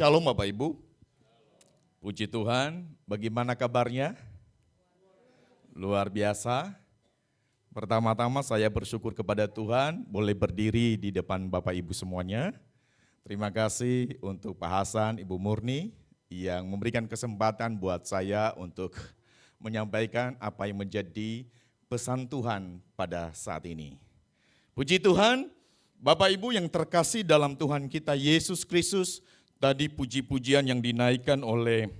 Shalom Bapak Ibu, puji Tuhan, bagaimana kabarnya? Luar biasa. Pertama-tama saya bersyukur kepada Tuhan boleh berdiri di depan Bapak Ibu semuanya. Terima kasih untuk Pak Hasan, Ibu Murni yang memberikan kesempatan buat saya untuk menyampaikan apa yang menjadi pesan Tuhan pada saat ini. Puji Tuhan, Bapak Ibu yang terkasih dalam Tuhan kita Yesus Kristus. Tadi puji-pujian yang dinaikkan oleh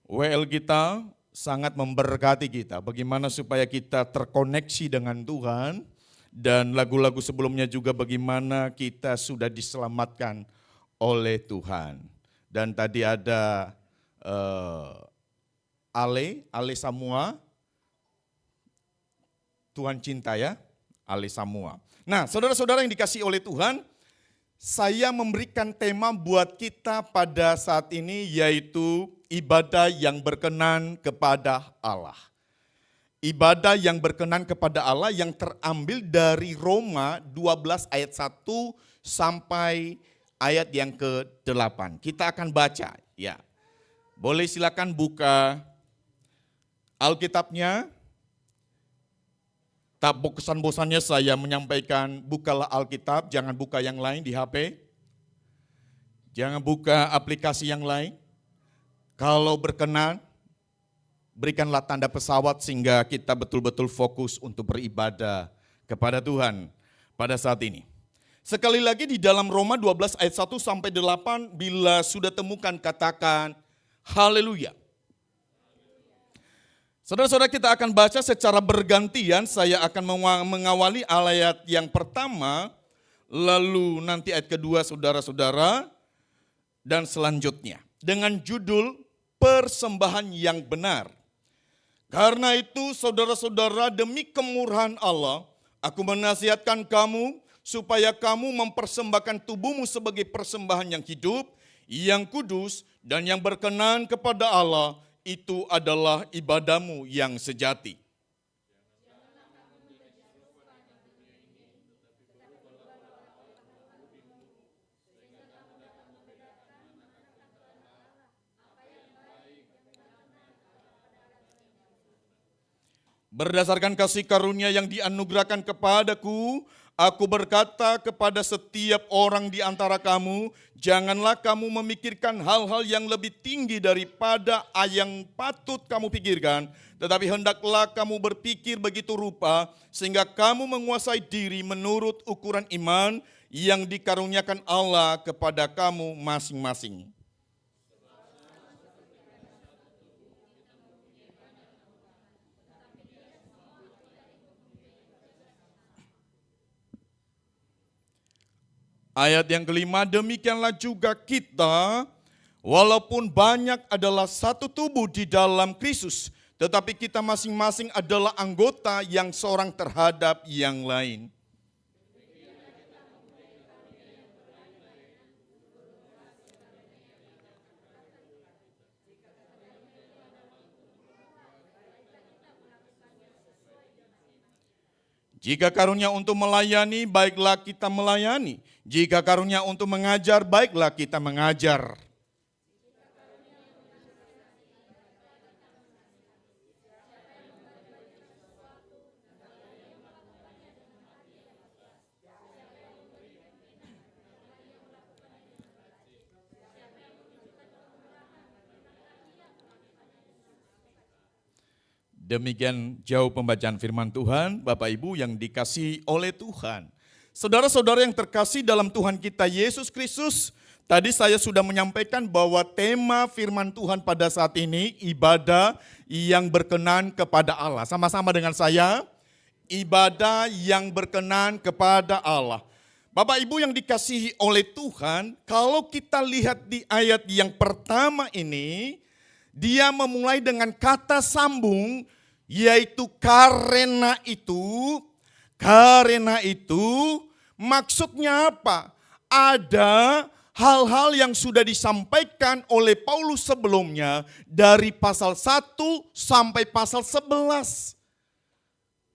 WL kita sangat memberkati kita. Bagaimana supaya kita terkoneksi dengan Tuhan. Dan lagu-lagu sebelumnya juga bagaimana kita sudah diselamatkan oleh Tuhan. Dan tadi ada Ale Samua. Tuhan cinta ya, Ale Samua. Nah saudara-saudara yang dikasihi oleh Tuhan, saya memberikan tema buat kita pada saat ini yaitu ibadah yang berkenan kepada Allah. Ibadah yang berkenan kepada Allah yang terambil dari Roma 12 ayat 1 sampai ayat yang ke-8. Kita akan baca ya. Boleh silakan buka Alkitabnya. Tak bosan-bosannya saya menyampaikan bukalah Alkitab, jangan buka yang lain di HP. Jangan buka aplikasi yang lain. Kalau berkenan, berikanlah tanda pesawat sehingga kita betul-betul fokus untuk beribadah kepada Tuhan pada saat ini. Sekali lagi di dalam Roma 12 ayat 1 sampai 8, bila sudah temukan katakan haleluya. Saudara-saudara kita akan baca secara bergantian, saya akan mengawali ayat yang pertama, lalu nanti ayat kedua saudara-saudara, dan selanjutnya. Dengan judul persembahan yang benar. Karena itu saudara-saudara demi kemurahan Allah, aku menasihatkan kamu supaya kamu mempersembahkan tubuhmu sebagai persembahan yang hidup, yang kudus, dan yang berkenan kepada Allah, itu adalah ibadahmu yang sejati. Berdasarkan kasih karunia yang dianugerahkan kepadaku, aku berkata kepada setiap orang di antara kamu, janganlah kamu memikirkan hal-hal yang lebih tinggi daripada yang patut kamu pikirkan, tetapi hendaklah kamu berpikir begitu rupa, sehingga kamu menguasai diri menurut ukuran iman yang dikaruniakan Allah kepada kamu masing-masing. Ayat yang kelima, demikianlah juga kita, walaupun banyak adalah satu tubuh di dalam Kristus, tetapi kita masing-masing adalah anggota yang seorang terhadap yang lain. Jika karunia untuk melayani, baiklah kita melayani. Jika karunia untuk mengajar, baiklah kita mengajar. Demikian jauh pembacaan firman Tuhan, Bapak Ibu yang dikasihi oleh Tuhan. Saudara-saudara yang terkasih dalam Tuhan kita Yesus Kristus, tadi saya sudah menyampaikan bahwa tema firman Tuhan pada saat ini ibadah yang berkenan kepada Allah. Sama-sama dengan saya, ibadah yang berkenan kepada Allah. Bapak Ibu yang dikasihi oleh Tuhan, kalau kita lihat di ayat yang pertama ini, dia memulai dengan kata sambung, yaitu karena itu. Karena itu maksudnya apa? Ada hal-hal yang sudah disampaikan oleh Paulus sebelumnya dari pasal 1 sampai pasal 11.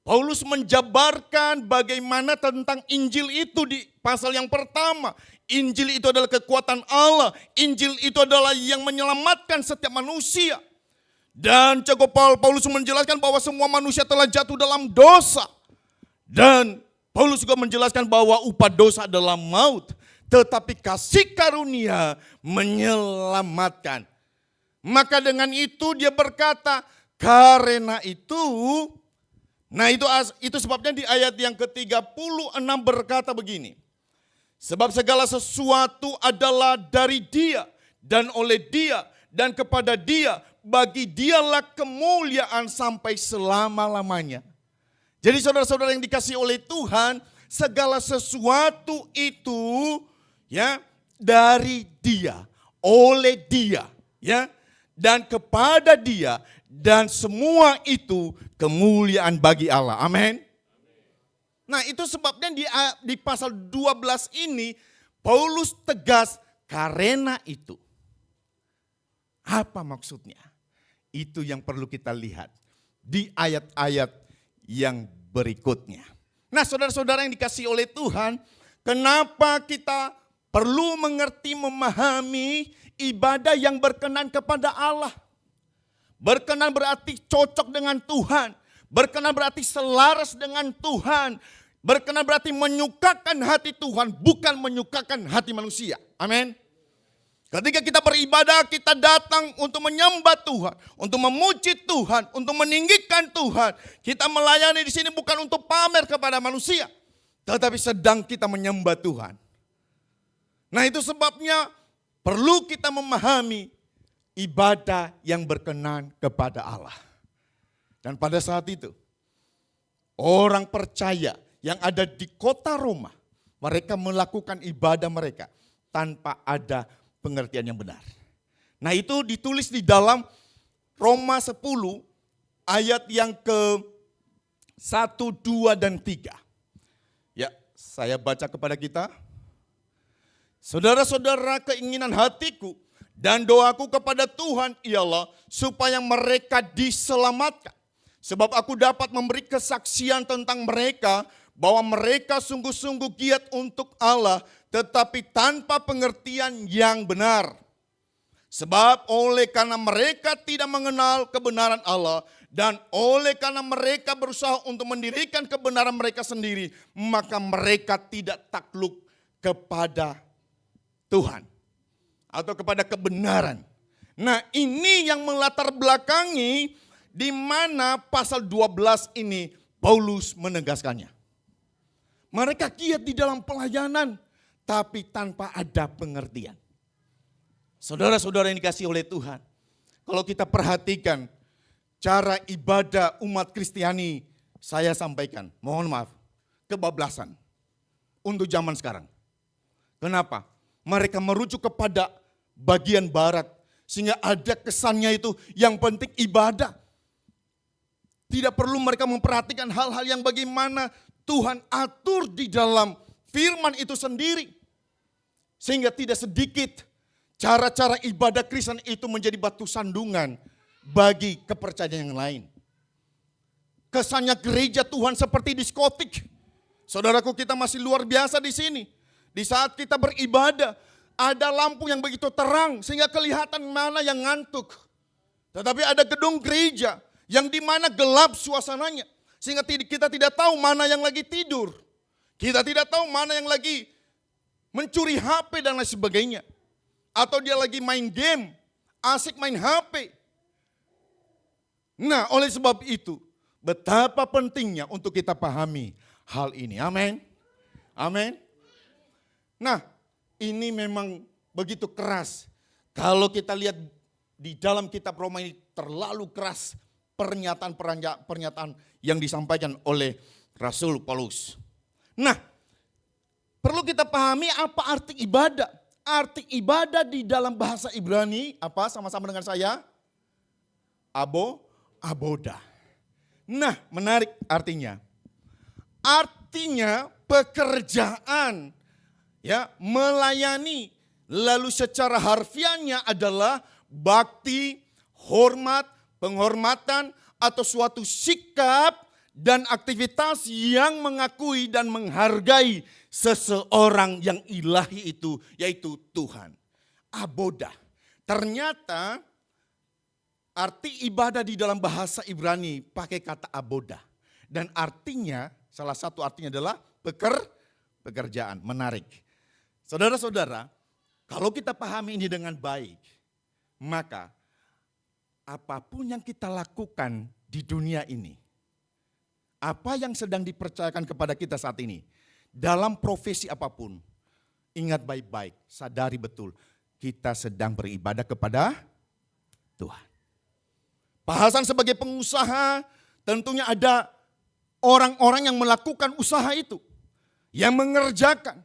Paulus menjabarkan bagaimana tentang Injil itu di pasal yang pertama. Injil itu adalah kekuatan Allah. Injil itu adalah yang menyelamatkan setiap manusia. Dan cukup Paulus menjelaskan bahwa semua manusia telah jatuh dalam dosa. Dan Paulus juga menjelaskan bahwa upah dosa adalah maut. Tetapi kasih karunia menyelamatkan. Maka dengan itu dia berkata, karena itu, nah itu sebabnya di ayat yang ke-36 berkata begini. Sebab segala sesuatu adalah dari Dia dan oleh Dia dan kepada Dia, bagi Dialah kemuliaan sampai selama-lamanya. Jadi saudara-saudara yang dikasihi oleh Tuhan, segala sesuatu itu ya dari Dia, oleh Dia, ya, dan kepada Dia, dan semua itu kemuliaan bagi Allah. Amin. Nah itu sebabnya di pasal 12 ini Paulus tegas karena itu. Apa maksudnya? Itu yang perlu kita lihat di ayat-ayat yang berikutnya. Nah saudara-saudara yang dikasihi oleh Tuhan, kenapa kita perlu mengerti, memahami ibadah yang berkenan kepada Allah? Berkenan berarti cocok dengan Tuhan. Berkenan berarti selaras dengan Tuhan. Berkenan berarti menyukakan hati Tuhan, bukan menyukakan hati manusia. Amin. Ketika kita beribadah, kita datang untuk menyembah Tuhan, untuk memuji Tuhan, untuk meninggikan Tuhan. Kita melayani di sini bukan untuk pamer kepada manusia, tetapi sedang kita menyembah Tuhan. Nah itu sebabnya perlu kita memahami ibadah yang berkenan kepada Allah. Dan pada saat itu, orang percaya yang ada di kota Roma, mereka melakukan ibadah mereka tanpa ada pengertian yang benar. Nah itu ditulis di dalam Roma 10 ayat yang ke-1, 2, dan 3. Ya, saya baca kepada kita. Saudara-saudara, keinginan hatiku dan doaku kepada Tuhan ialah supaya mereka diselamatkan. Sebab aku dapat memberi kesaksian tentang mereka bahwa mereka sungguh-sungguh giat untuk Allah, tetapi tanpa pengertian yang benar. Sebab oleh karena mereka tidak mengenal kebenaran Allah dan oleh karena mereka berusaha untuk mendirikan kebenaran mereka sendiri, maka mereka tidak takluk kepada Tuhan atau kepada kebenaran. Nah, ini yang melatar belakangi di mana pasal 12 ini Paulus menegaskannya. Mereka giat di dalam pelayanan, tapi tanpa ada pengertian. Saudara-saudara yang dikasihi oleh Tuhan, kalau kita perhatikan cara ibadah umat Kristiani, saya sampaikan, mohon maaf, kebablasan untuk zaman sekarang. Kenapa? Mereka merujuk kepada bagian barat, sehingga ada kesannya itu yang penting ibadah. Tidak perlu mereka memperhatikan hal-hal yang bagaimana Tuhan atur di dalam firman itu sendiri. Sehingga tidak sedikit cara-cara ibadah Kristen itu menjadi batu sandungan bagi kepercayaan yang lain. Kesannya gereja Tuhan seperti diskotik. Saudaraku, kita masih luar biasa di sini. Di saat kita beribadah, ada lampu yang begitu terang sehingga kelihatan mana yang ngantuk. Tetapi ada gedung gereja yang di mana gelap suasananya. Sehingga kita tidak tahu mana yang lagi tidur. Kita tidak tahu mana yang lagi mencuri HP dan lain sebagainya. Atau dia lagi main game, asik main HP. Nah, oleh sebab itu, betapa pentingnya untuk kita pahami hal ini. Amin. Amin. Nah, ini memang begitu keras. Kalau kita lihat di dalam kitab Roma ini terlalu keras pernyataan yang disampaikan oleh Rasul Paulus. Nah, perlu kita pahami apa arti ibadah. Arti ibadah di dalam bahasa Ibrani, apa sama-sama dengan saya? Aboda. Nah, menarik artinya. Artinya pekerjaan, ya, melayani. Lalu secara harfiahnya adalah bakti, hormat, penghormatan atau suatu sikap dan aktivitas yang mengakui dan menghargai seseorang yang ilahi itu, yaitu Tuhan. Abodah. Ternyata arti ibadah di dalam bahasa Ibrani pakai kata abodah. Dan artinya, salah satu artinya adalah pekerjaan, menarik. Saudara-saudara, kalau kita pahami ini dengan baik, maka apapun yang kita lakukan di dunia ini, apa yang sedang dipercayakan kepada kita saat ini, dalam profesi apapun, ingat baik-baik, sadari betul, kita sedang beribadah kepada Tuhan. Bahasan sebagai pengusaha, tentunya ada orang-orang yang melakukan usaha itu, yang mengerjakan.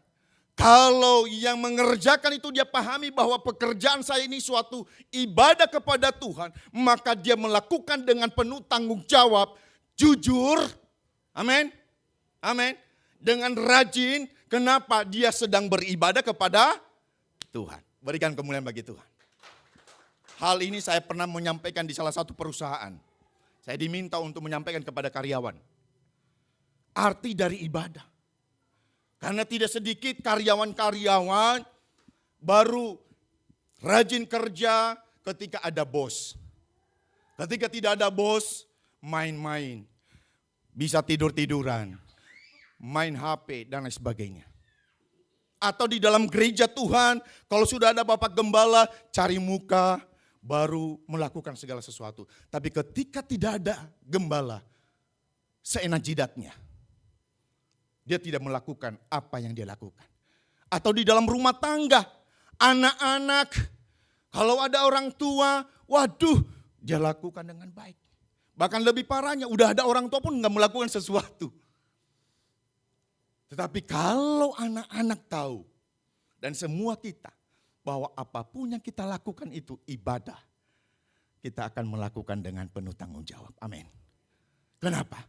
Kalau yang mengerjakan itu dia pahami bahwa pekerjaan saya ini suatu ibadah kepada Tuhan, maka dia melakukan dengan penuh tanggung jawab, jujur, amin, amin, dengan rajin. Kenapa? Dia sedang beribadah kepada Tuhan. Berikan kemuliaan bagi Tuhan. Hal ini saya pernah menyampaikan di salah satu perusahaan. Saya diminta untuk menyampaikan kepada karyawan. Arti dari ibadah. Karena tidak sedikit karyawan-karyawan baru rajin kerja ketika ada bos. Ketika tidak ada bos, main-main. Bisa tidur-tiduran, main HP dan lain sebagainya. Atau di dalam gereja Tuhan, kalau sudah ada Bapak Gembala, cari muka, baru melakukan segala sesuatu. Tapi ketika tidak ada gembala, seenak jidatnya. Dia tidak melakukan apa yang dia lakukan. Atau di dalam rumah tangga, anak-anak, kalau ada orang tua, waduh, dia lakukan dengan baik. Bahkan lebih parahnya, udah ada orang tua pun nggak melakukan sesuatu. Tetapi kalau anak-anak tahu, dan semua kita, bahwa apapun yang kita lakukan itu ibadah, kita akan melakukan dengan penuh tanggung jawab. Amin. Kenapa?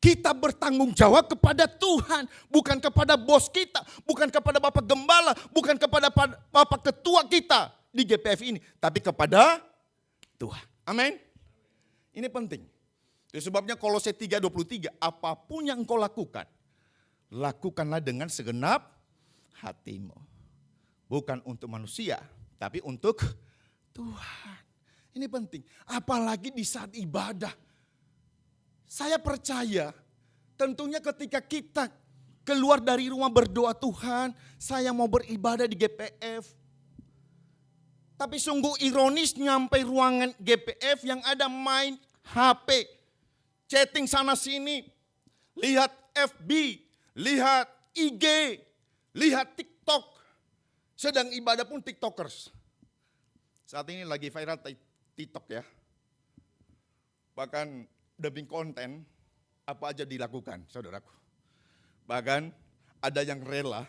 Kita bertanggung jawab kepada Tuhan, bukan kepada bos kita, bukan kepada Bapak Gembala, bukan kepada Bapak Ketua kita di GPF ini, tapi kepada Tuhan. Amin. Ini penting. Itu sebabnya Kolose 3:23, apapun yang engkau lakukan, lakukanlah dengan segenap hatimu. Bukan untuk manusia, tapi untuk Tuhan. Ini penting, apalagi di saat ibadah. Saya percaya tentunya ketika kita keluar dari rumah berdoa, Tuhan saya mau beribadah di GPF. Tapi sungguh ironis nyampe ruangan GPF yang ada main HP. Chatting sana sini. Lihat FB, lihat IG, lihat TikTok. Sedang ibadah pun TikTokers. Saat ini lagi viral TikTok ya. Bahkan demi konten, apa aja dilakukan, saudaraku. Bahkan ada yang rela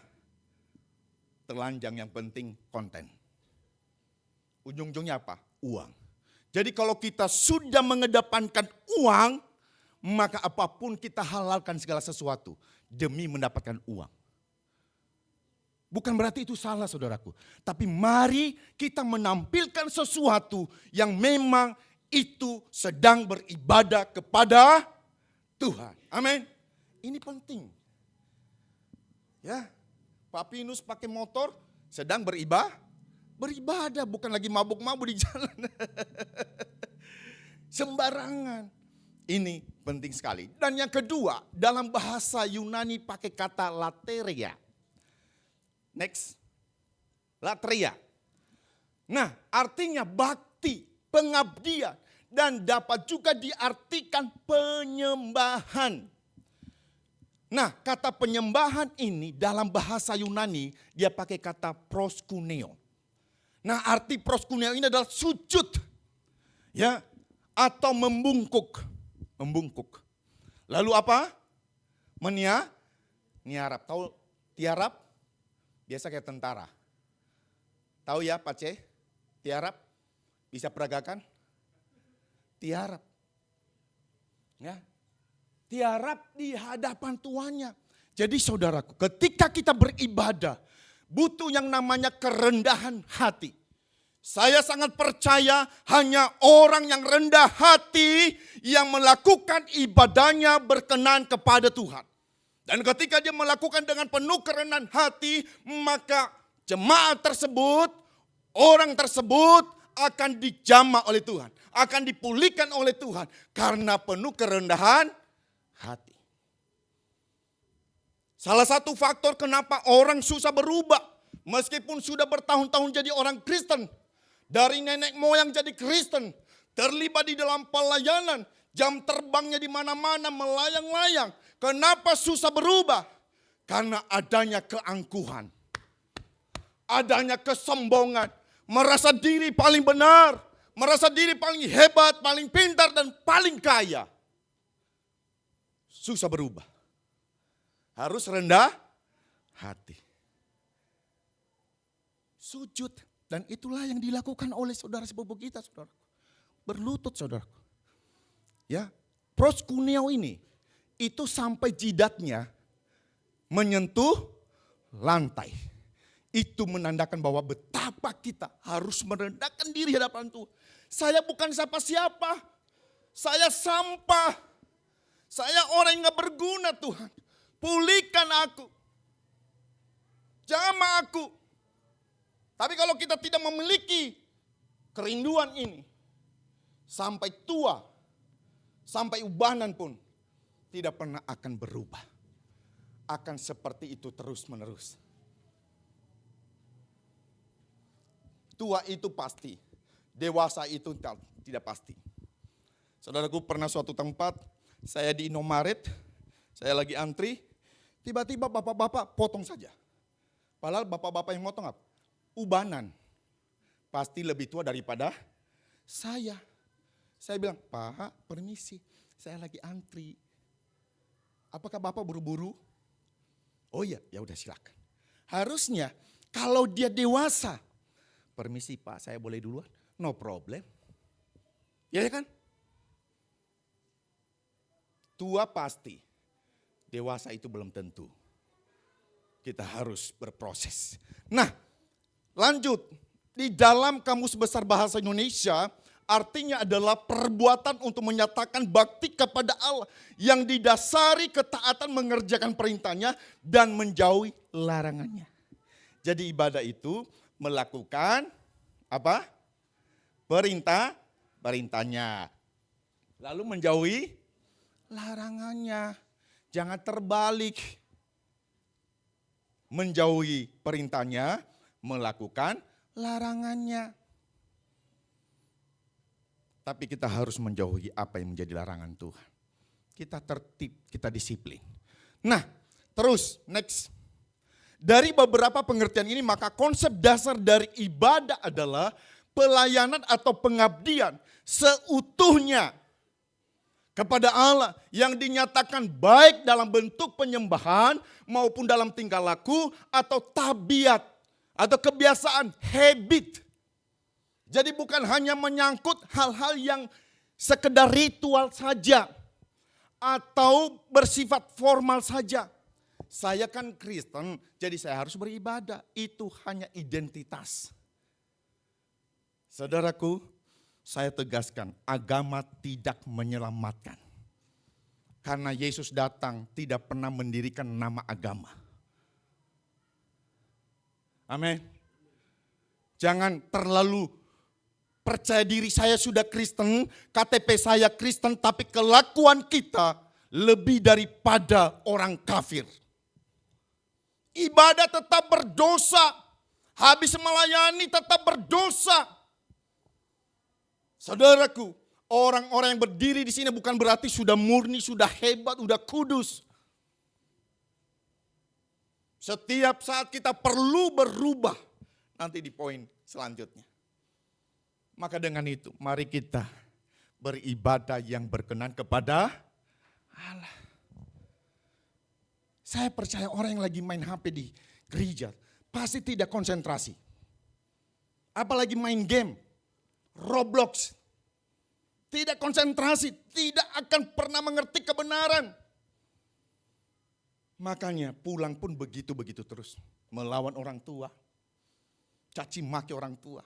telanjang, yang penting konten. Ujung-ujungnya apa? Uang. Jadi kalau kita sudah mengedepankan uang, maka apapun kita halalkan segala sesuatu demi mendapatkan uang. Bukan berarti itu salah, saudaraku. Tapi mari kita menampilkan sesuatu yang memang itu sedang beribadah kepada Tuhan. Amin. Ini penting. Ya, Pak Pinus pakai motor sedang beribadah, bukan lagi mabuk-mabuk di jalan. Sembarangan. Ini penting sekali. Dan yang kedua, dalam bahasa Yunani pakai kata lateria. Next. Lateria. Nah, artinya bakti, pengabdian. Dan dapat juga diartikan penyembahan. Nah, kata penyembahan ini dalam bahasa Yunani dia pakai kata proskuneo. Nah, arti proskuneo ini adalah sujud. Ya, atau membungkuk. Membungkuk. Lalu apa? Niarap. Tahu tiarap? Biasa kayak tentara. Tahu ya Pak C? Tiarap? Bisa peragakan? Tiarap. Ya. Tiarap di hadapan tuannya. Jadi saudaraku, ketika kita beribadah, butuh yang namanya kerendahan hati. Saya sangat percaya hanya orang yang rendah hati yang melakukan ibadahnya berkenan kepada Tuhan. Dan ketika dia melakukan dengan penuh kerendahan hati, maka jemaat tersebut, orang tersebut akan dijamah oleh Tuhan. Akan dipulihkan oleh Tuhan karena penuh kerendahan hati. Salah satu faktor kenapa orang susah berubah, meskipun sudah bertahun-tahun jadi orang Kristen, dari nenek moyang jadi Kristen, terlibat di dalam pelayanan, jam terbangnya di mana-mana melayang-layang. Kenapa susah berubah? Karena adanya keangkuhan, adanya kesombongan, merasa diri paling benar, merasa diri paling hebat, paling pintar dan paling kaya. Susah berubah. Harus rendah hati. Sujud. Dan itulah yang dilakukan oleh saudara sepupu kita, saudara. Berlutut, saudara. Ya, proskuneo ini itu sampai jidatnya menyentuh lantai. Itu menandakan bahwa betapa kita harus merendahkan diri hadapan Tuhan. Saya bukan siapa-siapa. Saya sampah. Saya orang yang gak berguna, Tuhan. Pulihkan aku. Jamah aku. Tapi kalau kita tidak memiliki kerinduan ini, sampai tua, sampai ubanan pun, tidak pernah akan berubah. Akan seperti itu terus menerus. Tua itu pasti, dewasa itu tidak pasti. Saudaraku, pernah suatu tempat, saya di Indomaret, saya lagi antri, tiba-tiba bapak-bapak potong saja. Padahal bapak-bapak yang motong apa? Ubanan. Pasti lebih tua daripada saya. Saya bilang, Pak, permisi, saya lagi antri. Apakah Bapak buru-buru? Oh iya, ya udah silakan. Harusnya kalau dia dewasa, permisi Pak, saya boleh duluan? No problem. Ya kan? Tua pasti, dewasa itu belum tentu. Kita harus berproses. Nah, lanjut, di dalam Kamus Besar Bahasa Indonesia, artinya adalah perbuatan untuk menyatakan bakti kepada Allah yang didasari ketaatan mengerjakan perintahnya dan menjauhi larangannya. Jadi ibadah itu melakukan apa? Perintahnya. Lalu menjauhi larangannya. Jangan terbalik. Menjauhi perintahnya, melakukan larangannya. Tapi kita harus menjauhi apa yang menjadi larangan Tuhan. Kita tertib, kita disiplin. Nah, terus next. Dari beberapa pengertian ini maka konsep dasar dari ibadah adalah pelayanan atau pengabdian seutuhnya kepada Allah yang dinyatakan baik dalam bentuk penyembahan maupun dalam tingkah laku atau tabiat atau kebiasaan, habit. Jadi bukan hanya menyangkut hal-hal yang sekedar ritual saja atau bersifat formal saja. Saya kan Kristen, jadi saya harus beribadah. Itu hanya identitas. Saudaraku, saya tegaskan, agama tidak menyelamatkan. Karena Yesus datang tidak pernah mendirikan nama agama. Amin. Jangan terlalu percaya diri saya sudah Kristen, KTP saya Kristen, tapi kelakuan kita lebih daripada orang kafir. Ibadah tetap berdosa, habis melayani tetap berdosa. Saudaraku, orang-orang yang berdiri di sini bukan berarti sudah murni, sudah hebat, sudah kudus. Setiap saat kita perlu berubah. Nanti di poin selanjutnya. Maka dengan itu, mari kita beribadah yang berkenan kepada Allah. Saya percaya orang yang lagi main HP di gereja pasti tidak konsentrasi. Apalagi main game, Roblox. Tidak konsentrasi, tidak akan pernah mengerti kebenaran. Makanya pulang pun begitu-begitu terus. Melawan orang tua. Caci maki orang tua.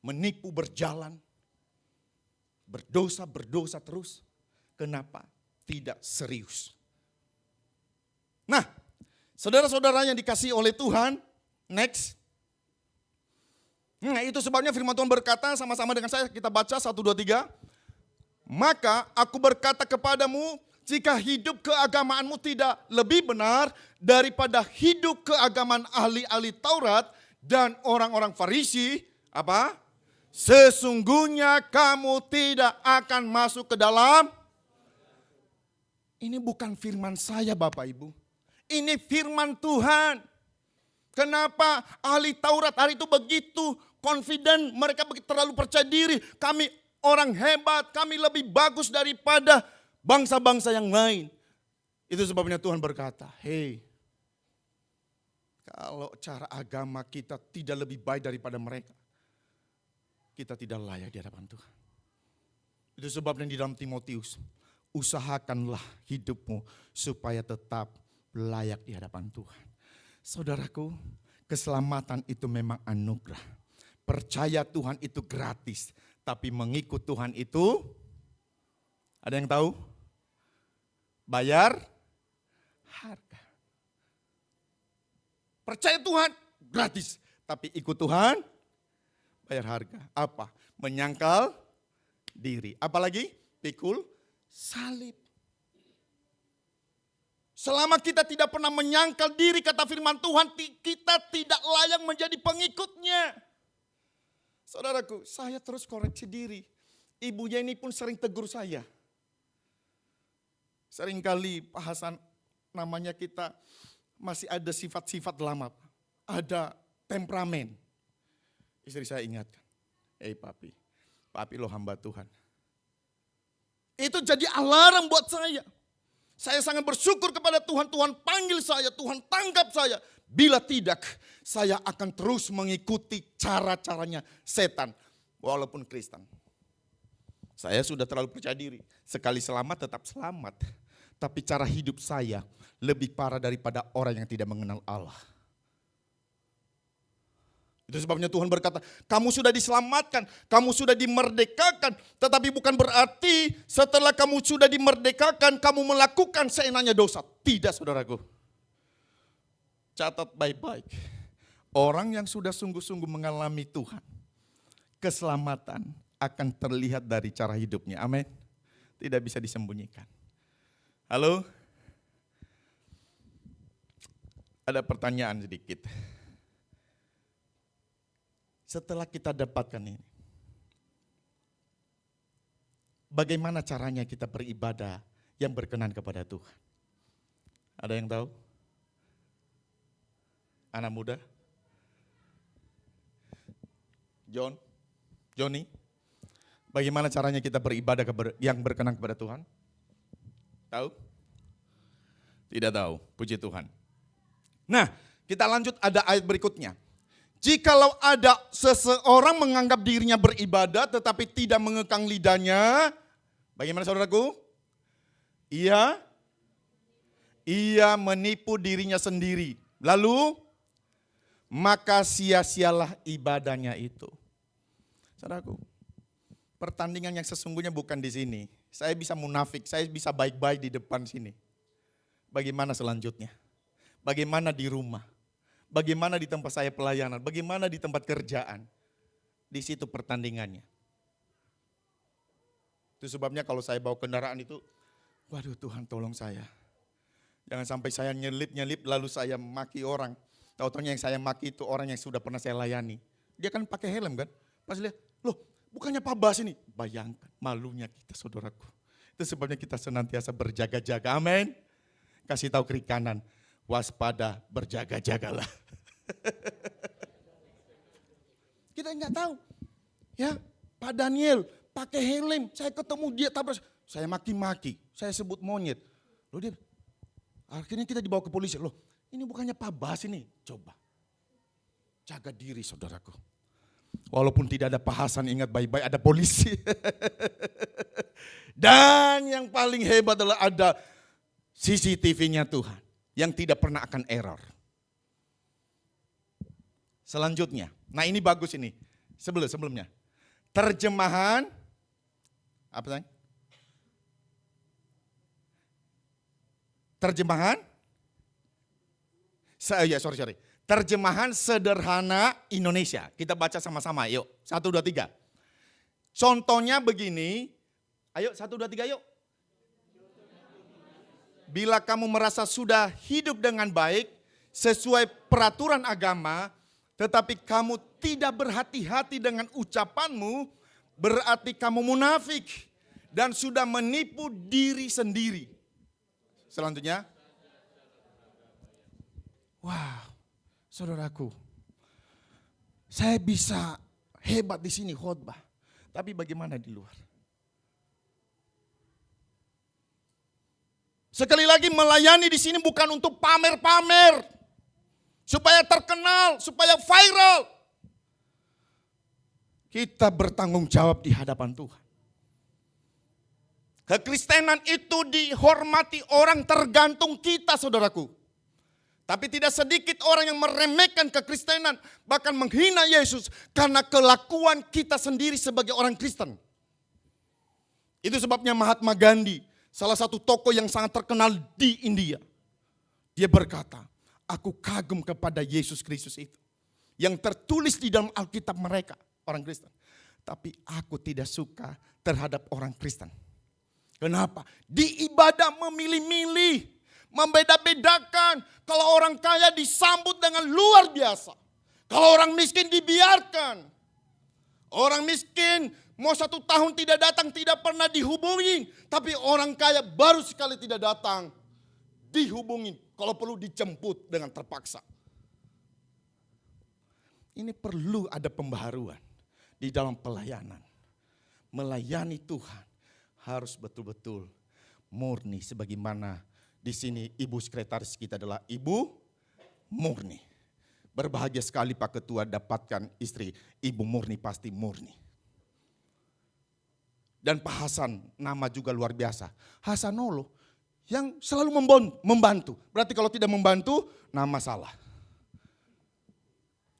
menipu berjalan, berdosa terus. Kenapa? Tidak serius. Nah, saudara-saudara yang dikasihi oleh Tuhan, next. Nah, itu sebabnya firman Tuhan berkata sama-sama dengan saya, kita baca 1, 2, 3. Maka aku berkata kepadamu, jika hidup keagamaanmu tidak lebih benar daripada hidup keagamaan ahli-ahli Taurat dan orang-orang Farisi, apa? Sesungguhnya kamu tidak akan masuk ke dalam. Ini bukan firman saya Bapak Ibu. Ini firman Tuhan. Kenapa ahli Taurat hari itu begitu confident, mereka terlalu percaya diri. Kami orang hebat, kami lebih bagus daripada bangsa-bangsa yang lain. Itu sebabnya Tuhan berkata, hei, kalau cara agama kita tidak lebih baik daripada mereka, kita tidak layak di hadapan Tuhan. Itu sebabnya di dalam Timotius, usahakanlah hidupmu supaya tetap layak di hadapan Tuhan. Saudaraku, keselamatan itu memang anugerah. Percaya Tuhan itu gratis, tapi mengikut Tuhan itu, ada yang tahu? Bayar harga. Percaya Tuhan gratis, tapi ikut Tuhan bayar harga. Apa? Menyangkal diri. Apalagi? Pikul salib. Selama kita tidak pernah menyangkal diri, kata firman Tuhan, kita tidak layak menjadi pengikutnya. Saudaraku, saya terus koreksi diri. Ibunya ini pun sering tegur saya. Seringkali bahasan namanya kita masih ada sifat-sifat lama. Ada temperamen. Istri saya ingatkan, papi lo hamba Tuhan. Itu jadi alarm buat saya. Saya sangat bersyukur kepada Tuhan, Tuhan panggil saya, Tuhan tangkap saya. Bila tidak, saya akan terus mengikuti cara-caranya setan, walaupun Kristen. Saya sudah terlalu percaya diri, sekali selamat tetap selamat. Tapi cara hidup saya lebih parah daripada orang yang tidak mengenal Allah. Itu sebabnya Tuhan berkata, kamu sudah diselamatkan, kamu sudah dimerdekakan. Tetapi bukan berarti setelah kamu sudah dimerdekakan, kamu melakukan seenaknya dosa. Tidak saudaraku. Catat baik-baik. Orang yang sudah sungguh-sungguh mengalami Tuhan, keselamatan akan terlihat dari cara hidupnya. Amin. Tidak bisa disembunyikan. Halo? Ada pertanyaan sedikit. Setelah kita dapatkan ini, bagaimana caranya kita beribadah yang berkenan kepada Tuhan? Ada yang tahu? Anak muda? Johnny? Bagaimana caranya kita beribadah yang berkenan kepada Tuhan? Tahu? Tidak tahu, puji Tuhan. Nah, kita lanjut, ada ayat berikutnya. Jikalau ada seseorang menganggap dirinya beribadah tetapi tidak mengekang lidahnya, bagaimana saudaraku? Ia menipu dirinya sendiri. Lalu, maka sia-sialah ibadahnya itu. Saudaraku, pertandingan yang sesungguhnya bukan di sini. Saya bisa munafik, saya bisa baik-baik di depan sini. Bagaimana selanjutnya? Bagaimana di rumah? Bagaimana di tempat saya pelayanan? Bagaimana di tempat kerjaan? Di situ pertandingannya. Itu sebabnya kalau saya bawa kendaraan itu, waduh Tuhan tolong saya. Jangan sampai saya nyelip lalu saya maki orang. Tahu-tahunya yang saya maki itu orang yang sudah pernah saya layani. Dia kan pakai helm kan? Pas lihat, loh bukannya Pak Bas ini? Bayangkan malunya kita saudaraku. Itu sebabnya kita senantiasa berjaga-jaga. Amin. Kasih tahu kiri kanan, waspada, berjaga-jagalah. Kita nggak tahu. Ya, Pak Daniel pakai helm, saya ketemu dia tabrak, saya maki-maki, saya sebut monyet. Loh dia, akhirnya kita dibawa ke polisi. Loh, ini bukannya Pak Bas ini. Coba, jaga diri saudaraku. Walaupun tidak ada bahasan, ingat baik-baik ada polisi. Dan yang paling hebat adalah ada CCTV-nya Tuhan yang tidak pernah akan error. Selanjutnya, nah ini bagus ini. Sebelumnya. Terjemahan, apa sayang? Terjemahan, sorry. Terjemahan sederhana Indonesia. Kita baca sama-sama, yuk. 1, 2, 3. Contohnya begini, ayo 1, 2, 3 yuk. Bila kamu merasa sudah hidup dengan baik, sesuai peraturan agama, tetapi kamu tidak berhati-hati dengan ucapanmu, berarti kamu munafik dan sudah menipu diri sendiri. Selanjutnya. Wow, saudaraku. Saya bisa hebat di sini khotbah, tapi bagaimana di luar? Sekali lagi, melayani di sini bukan untuk pamer-pamer, supaya terkenal, supaya viral. Kita bertanggung jawab di hadapan Tuhan. Kekristenan itu dihormati orang tergantung kita, saudaraku. Tapi tidak sedikit orang yang meremehkan kekristenan, bahkan menghina Yesus karena kelakuan kita sendiri sebagai orang Kristen. Itu sebabnya Mahatma Gandhi, salah satu tokoh yang sangat terkenal di India, dia berkata, aku kagum kepada Yesus Kristus itu, yang tertulis di dalam Alkitab mereka, orang Kristen. Tapi aku tidak suka terhadap orang Kristen. Kenapa? Di ibadah memilih-milih, membeda-bedakan. Kalau orang kaya disambut dengan luar biasa. Kalau orang miskin dibiarkan. Orang miskin mau 1 tahun tidak datang, tidak pernah dihubungi. Tapi orang kaya baru sekali tidak datang, dihubungi. Kalau perlu dijemput dengan terpaksa. Ini perlu ada pembaharuan di dalam pelayanan. Melayani Tuhan harus betul-betul murni, sebagaimana di sini ibu sekretaris kita adalah ibu murni. Berbahagia sekali Pak Ketua dapatkan istri ibu murni, pasti murni. Dan Pak Hasan, nama juga luar biasa, Hasanolo, yang selalu membantu. Berarti kalau tidak membantu, nama salah.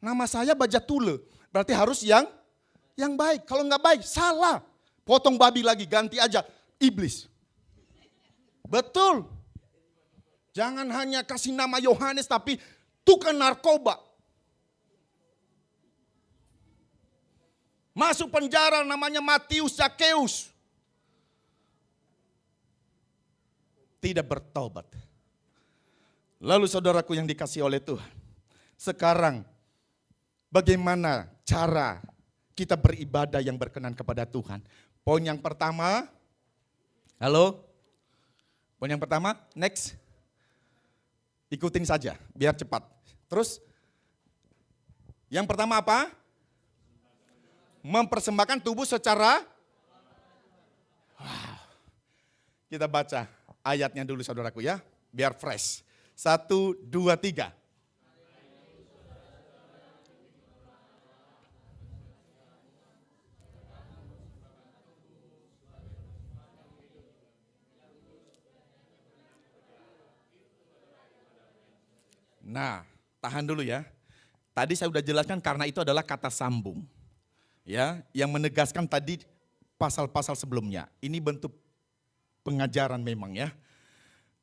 Nama saya Bajatule, berarti harus yang baik. Kalau nggak baik, salah. Potong babi lagi, ganti aja, iblis. Betul. Jangan hanya kasih nama Yohanes, tapi tukang narkoba. Masuk penjara namanya Matius Zakeus. Tidak bertobat. Lalu saudaraku yang dikasih oleh Tuhan. Sekarang bagaimana cara kita beribadah yang berkenan kepada Tuhan? Poin yang pertama. Halo? Poin yang pertama, next. Ikutin saja, biar cepat. Terus, yang pertama apa? Mempersembahkan tubuh secara. Wow. Kita baca ayatnya dulu saudaraku ya, biar fresh. 1, 2, 3. Nah, tahan dulu ya. Tadi saya sudah jelaskan karena itu adalah kata sambung. Ya, yang menegaskan tadi pasal-pasal sebelumnya. Ini bentuk pengajaran memang ya.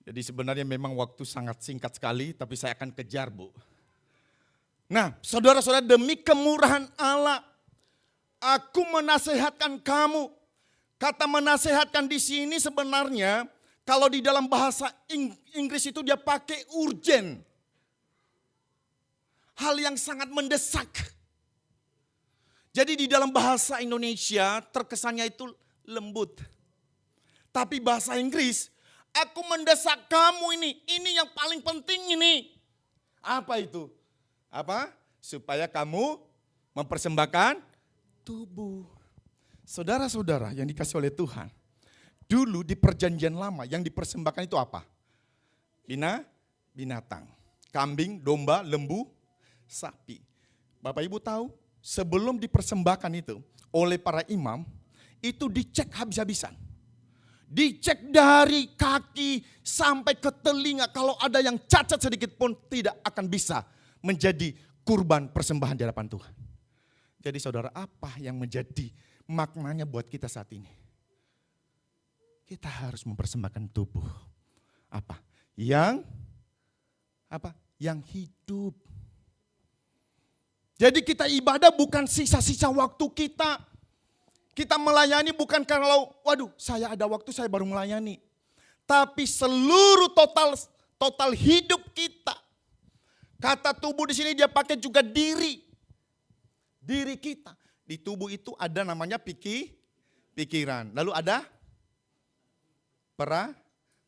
Jadi sebenarnya memang waktu sangat singkat sekali, tapi saya akan kejar Bu. Nah, saudara-saudara, demi kemurahan Allah, aku menasehatkan kamu. Kata menasehatkan di sini sebenarnya, kalau di dalam bahasa Inggris itu dia pakai urgent. Hal yang sangat mendesak. Jadi di dalam bahasa Indonesia terkesannya itu lembut. Tapi bahasa Inggris, aku mendesak kamu ini yang paling penting ini. Apa itu? Apa? Supaya kamu mempersembahkan tubuh. Saudara-saudara yang dikasih oleh Tuhan. Dulu di perjanjian lama yang dipersembahkan itu apa? Binatang. Kambing, domba, lembu, sapi. Bapak Ibu tahu, sebelum dipersembahkan itu oleh para imam, itu dicek habis-habisan. Dicek dari kaki sampai ke telinga, kalau ada yang cacat sedikit pun tidak akan bisa menjadi kurban persembahan di hadapan Tuhan. Jadi saudara, apa yang menjadi maknanya buat kita saat ini? Kita harus mempersembahkan tubuh. Apa? Yang hidup. Jadi kita ibadah bukan sisa-sisa waktu kita. Kita melayani bukan kalau, waduh saya ada waktu saya baru melayani. Tapi seluruh total hidup kita. Kata tubuh di sini dia pakai juga diri. Diri kita. Di tubuh itu ada namanya pikiran. Lalu ada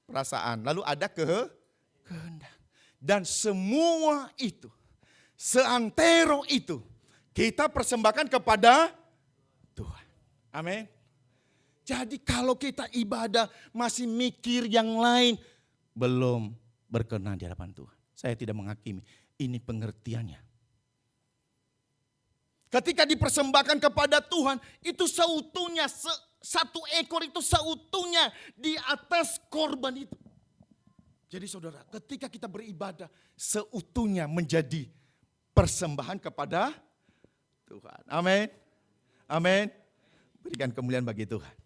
perasaan. Lalu ada kehendak. Dan semua itu, seantero itu, kita persembahkan kepada Tuhan. Amin. Jadi kalau kita ibadah masih mikir yang lain, belum berkenan di hadapan Tuhan. Saya tidak menghakimi, ini pengertiannya. Ketika dipersembahkan kepada Tuhan, itu seutuhnya, satu ekor itu seutuhnya di atas korban itu. Jadi saudara, ketika kita beribadah, seutuhnya menjadi persembahan kepada Tuhan. Amin. Amin. Berikan kemuliaan bagi Tuhan.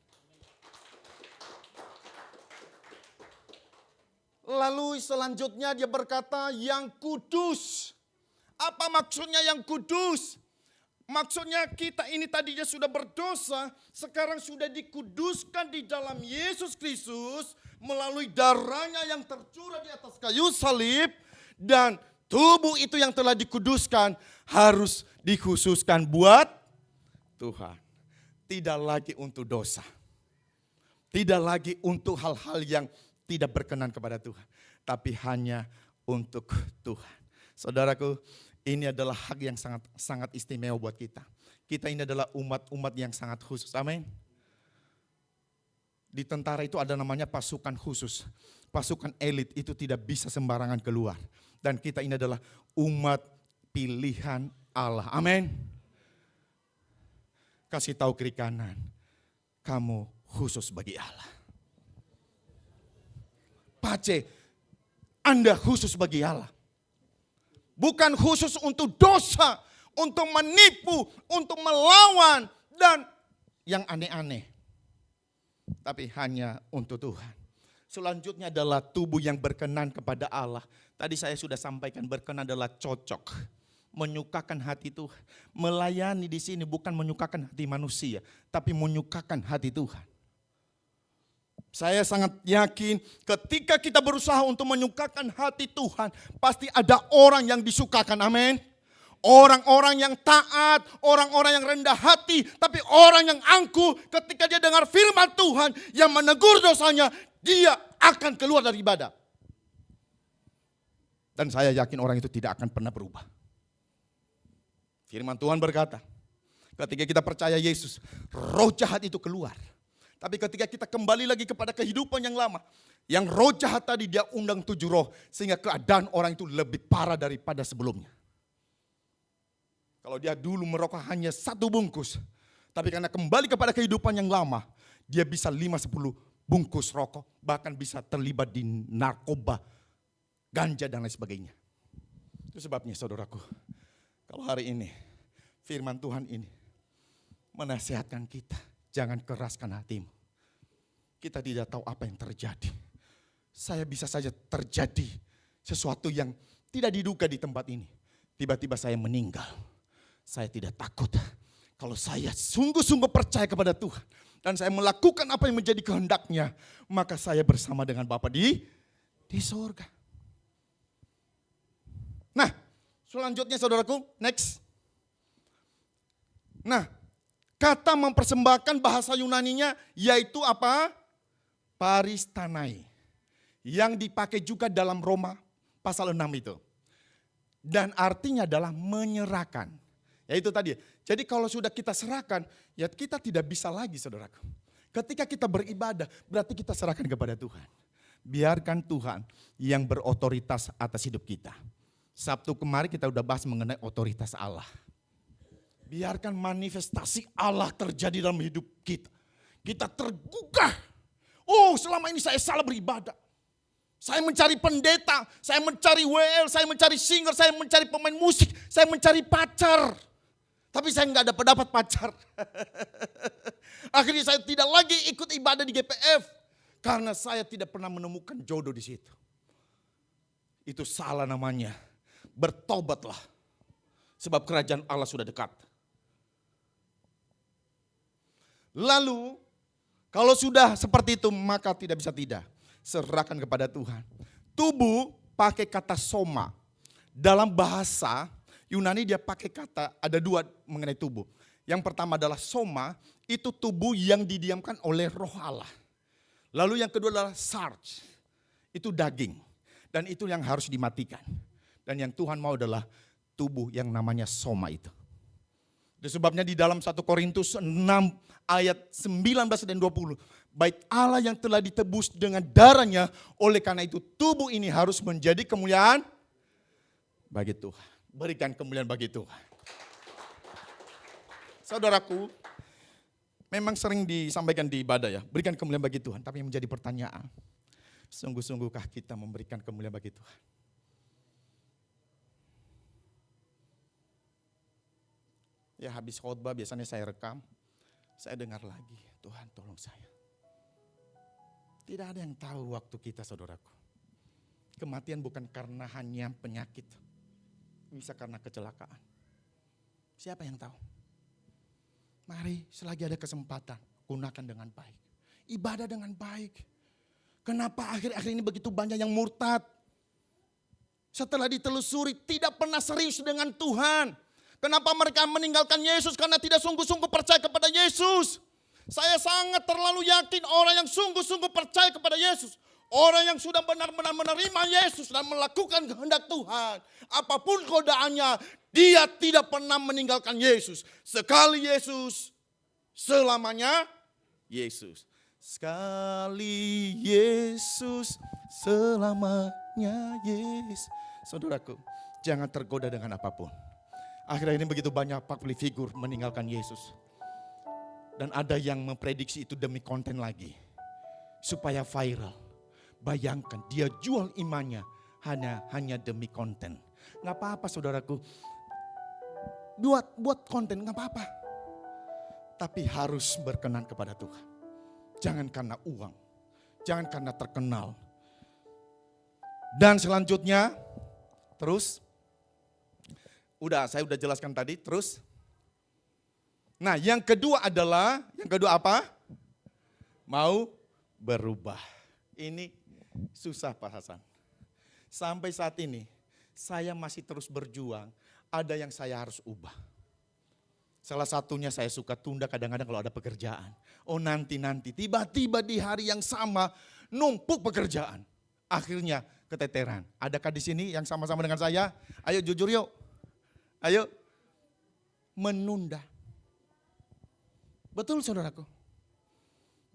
Lalu selanjutnya dia berkata yang kudus. Apa maksudnya yang kudus? Maksudnya kita ini tadinya sudah berdosa, sekarang sudah dikuduskan di dalam Yesus Kristus melalui darahnya yang tercurah di atas kayu salib. Dan tubuh itu yang telah dikuduskan harus dikhususkan buat Tuhan. Tidak lagi untuk dosa. Tidak lagi untuk hal-hal yang tidak berkenan kepada Tuhan. Tapi hanya untuk Tuhan. Saudaraku, ini adalah hak yang sangat istimewa buat kita. Kita ini adalah umat-umat yang sangat khusus. Amin. Di tentara itu ada namanya pasukan khusus. Pasukan elit itu tidak bisa sembarangan keluar. Dan kita ini adalah umat pilihan Allah. Amin. Kasih tahu kiri kanan, kamu khusus bagi Allah. Pace, Anda khusus bagi Allah. Bukan khusus untuk dosa, untuk menipu, untuk melawan, dan yang aneh-aneh. Tapi hanya untuk Tuhan. Selanjutnya adalah tubuh yang berkenan kepada Allah. Tadi saya sudah sampaikan berkenan adalah cocok. Menyukakan hati Tuhan. Melayani di sini bukan menyukakan hati manusia, tapi menyukakan hati Tuhan. Saya sangat yakin ketika kita berusaha untuk menyukakan hati Tuhan, pasti ada orang yang disukakan, amin. Orang-orang yang taat, orang-orang yang rendah hati, tapi orang yang angkuh ketika dia dengar firman Tuhan yang menegur dosanya, dia akan keluar dari ibadah. Dan saya yakin orang itu tidak akan pernah berubah. Firman Tuhan berkata, ketika kita percaya Yesus, roh jahat itu keluar. Tapi ketika kita kembali lagi kepada kehidupan yang lama, yang roh jahat tadi dia undang 7 roh, sehingga keadaan orang itu lebih parah daripada sebelumnya. Kalau dia dulu merokok hanya 1 bungkus, tapi karena kembali kepada kehidupan yang lama, dia bisa 5-10 bungkus rokok, bahkan bisa terlibat di narkoba, ganja dan lain sebagainya. Itu sebabnya saudaraku, kalau hari ini firman Tuhan ini menasihatkan kita, jangan keraskan hatimu. Kita tidak tahu apa yang terjadi. Saya bisa saja terjadi sesuatu yang tidak diduga di tempat ini. Tiba-tiba saya meninggal. Saya tidak takut. Kalau saya sungguh-sungguh percaya kepada Tuhan. Dan saya melakukan apa yang menjadi kehendaknya. Maka saya bersama dengan Bapa di surga. Nah, selanjutnya saudaraku, next. Nah, kata mempersembahkan bahasa Yunaninya yaitu apa? Paristanai. Yang dipakai juga dalam Roma pasal 6 itu. Dan artinya adalah menyerahkan. Ya itu tadi. Jadi kalau sudah kita serahkan, ya kita tidak bisa lagi saudaraku. Ketika kita beribadah, berarti kita serahkan kepada Tuhan. Biarkan Tuhan yang berotoritas atas hidup kita. Sabtu kemarin kita udah bahas mengenai otoritas Allah. Biarkan manifestasi Allah terjadi dalam hidup kita. Kita tergugah. Oh, selama ini saya salah beribadah. Saya mencari pendeta, saya mencari WL, saya mencari singer, saya mencari pemain musik, saya mencari pacar. Tapi saya nggak dapat pacar. Akhirnya saya tidak lagi ikut ibadah di GPF. Karena saya tidak pernah menemukan jodoh di situ. Itu salah namanya. Bertobatlah. Sebab kerajaan Allah sudah dekat. Lalu, kalau sudah seperti itu, maka tidak bisa tidak. Serahkan kepada Tuhan. Tubuh pakai kata soma. Dalam bahasa Yunani dia pakai kata, ada dua mengenai tubuh. Yang pertama adalah soma, itu tubuh yang didiamkan oleh roh Allah. Lalu yang kedua adalah sarx, itu daging. Dan itu yang harus dimatikan. Dan yang Tuhan mau adalah tubuh yang namanya soma itu. Dan sebabnya di dalam 1 Korintus 6 ayat 19 dan 20. Baik Allah yang telah ditebus dengan darahnya, oleh karena itu tubuh ini harus menjadi kemuliaan bagi Tuhan. Berikan kemuliaan bagi Tuhan. Saudaraku, memang sering disampaikan di ibadah ya, berikan kemuliaan bagi Tuhan. Tapi yang menjadi pertanyaan, sungguh-sungguhkah kita memberikan kemuliaan bagi Tuhan? Ya habis khotbah biasanya saya rekam, saya dengar lagi, Tuhan tolong saya. Tidak ada yang tahu waktu kita saudaraku. Kematian bukan karena hanya penyakit, bisa karena kecelakaan. Siapa yang tahu? Mari selagi ada kesempatan, gunakan dengan baik. Ibadah dengan baik. Kenapa akhir-akhir ini begitu banyak yang murtad? Setelah ditelusuri tidak pernah serius dengan Tuhan. Kenapa mereka meninggalkan Yesus? Karena tidak sungguh-sungguh percaya kepada Yesus. Saya sangat terlalu yakin orang yang sungguh-sungguh percaya kepada Yesus. Orang yang sudah benar-benar menerima Yesus dan melakukan kehendak Tuhan. Apapun godaannya, dia tidak pernah meninggalkan Yesus. Sekali Yesus, selamanya Yesus. Sekali Yesus, selamanya Yesus. Saudaraku, jangan tergoda dengan apapun. Akhirnya ini begitu banyak public figure meninggalkan Yesus. Dan ada yang memprediksi itu demi konten lagi. Supaya viral. Bayangkan dia jual imannya hanya demi konten. Gak apa-apa saudaraku. Buat konten gak apa-apa. Tapi harus berkenan kepada Tuhan. Jangan karena uang. Jangan karena terkenal. Dan selanjutnya. Terus. Saya udah jelaskan tadi. Terus. Nah yang kedua adalah. Yang kedua apa? Mau berubah. Ini susah Pak Hasan. Sampai saat ini saya masih terus berjuang. Ada yang saya harus ubah. Salah satunya saya suka tunda kadang-kadang kalau ada pekerjaan. Oh nanti tiba-tiba di hari yang sama numpuk pekerjaan. Akhirnya keteteran. Adakah di sini yang sama-sama dengan saya? Ayo jujur yuk. Ayo. Menunda. Betul saudaraku.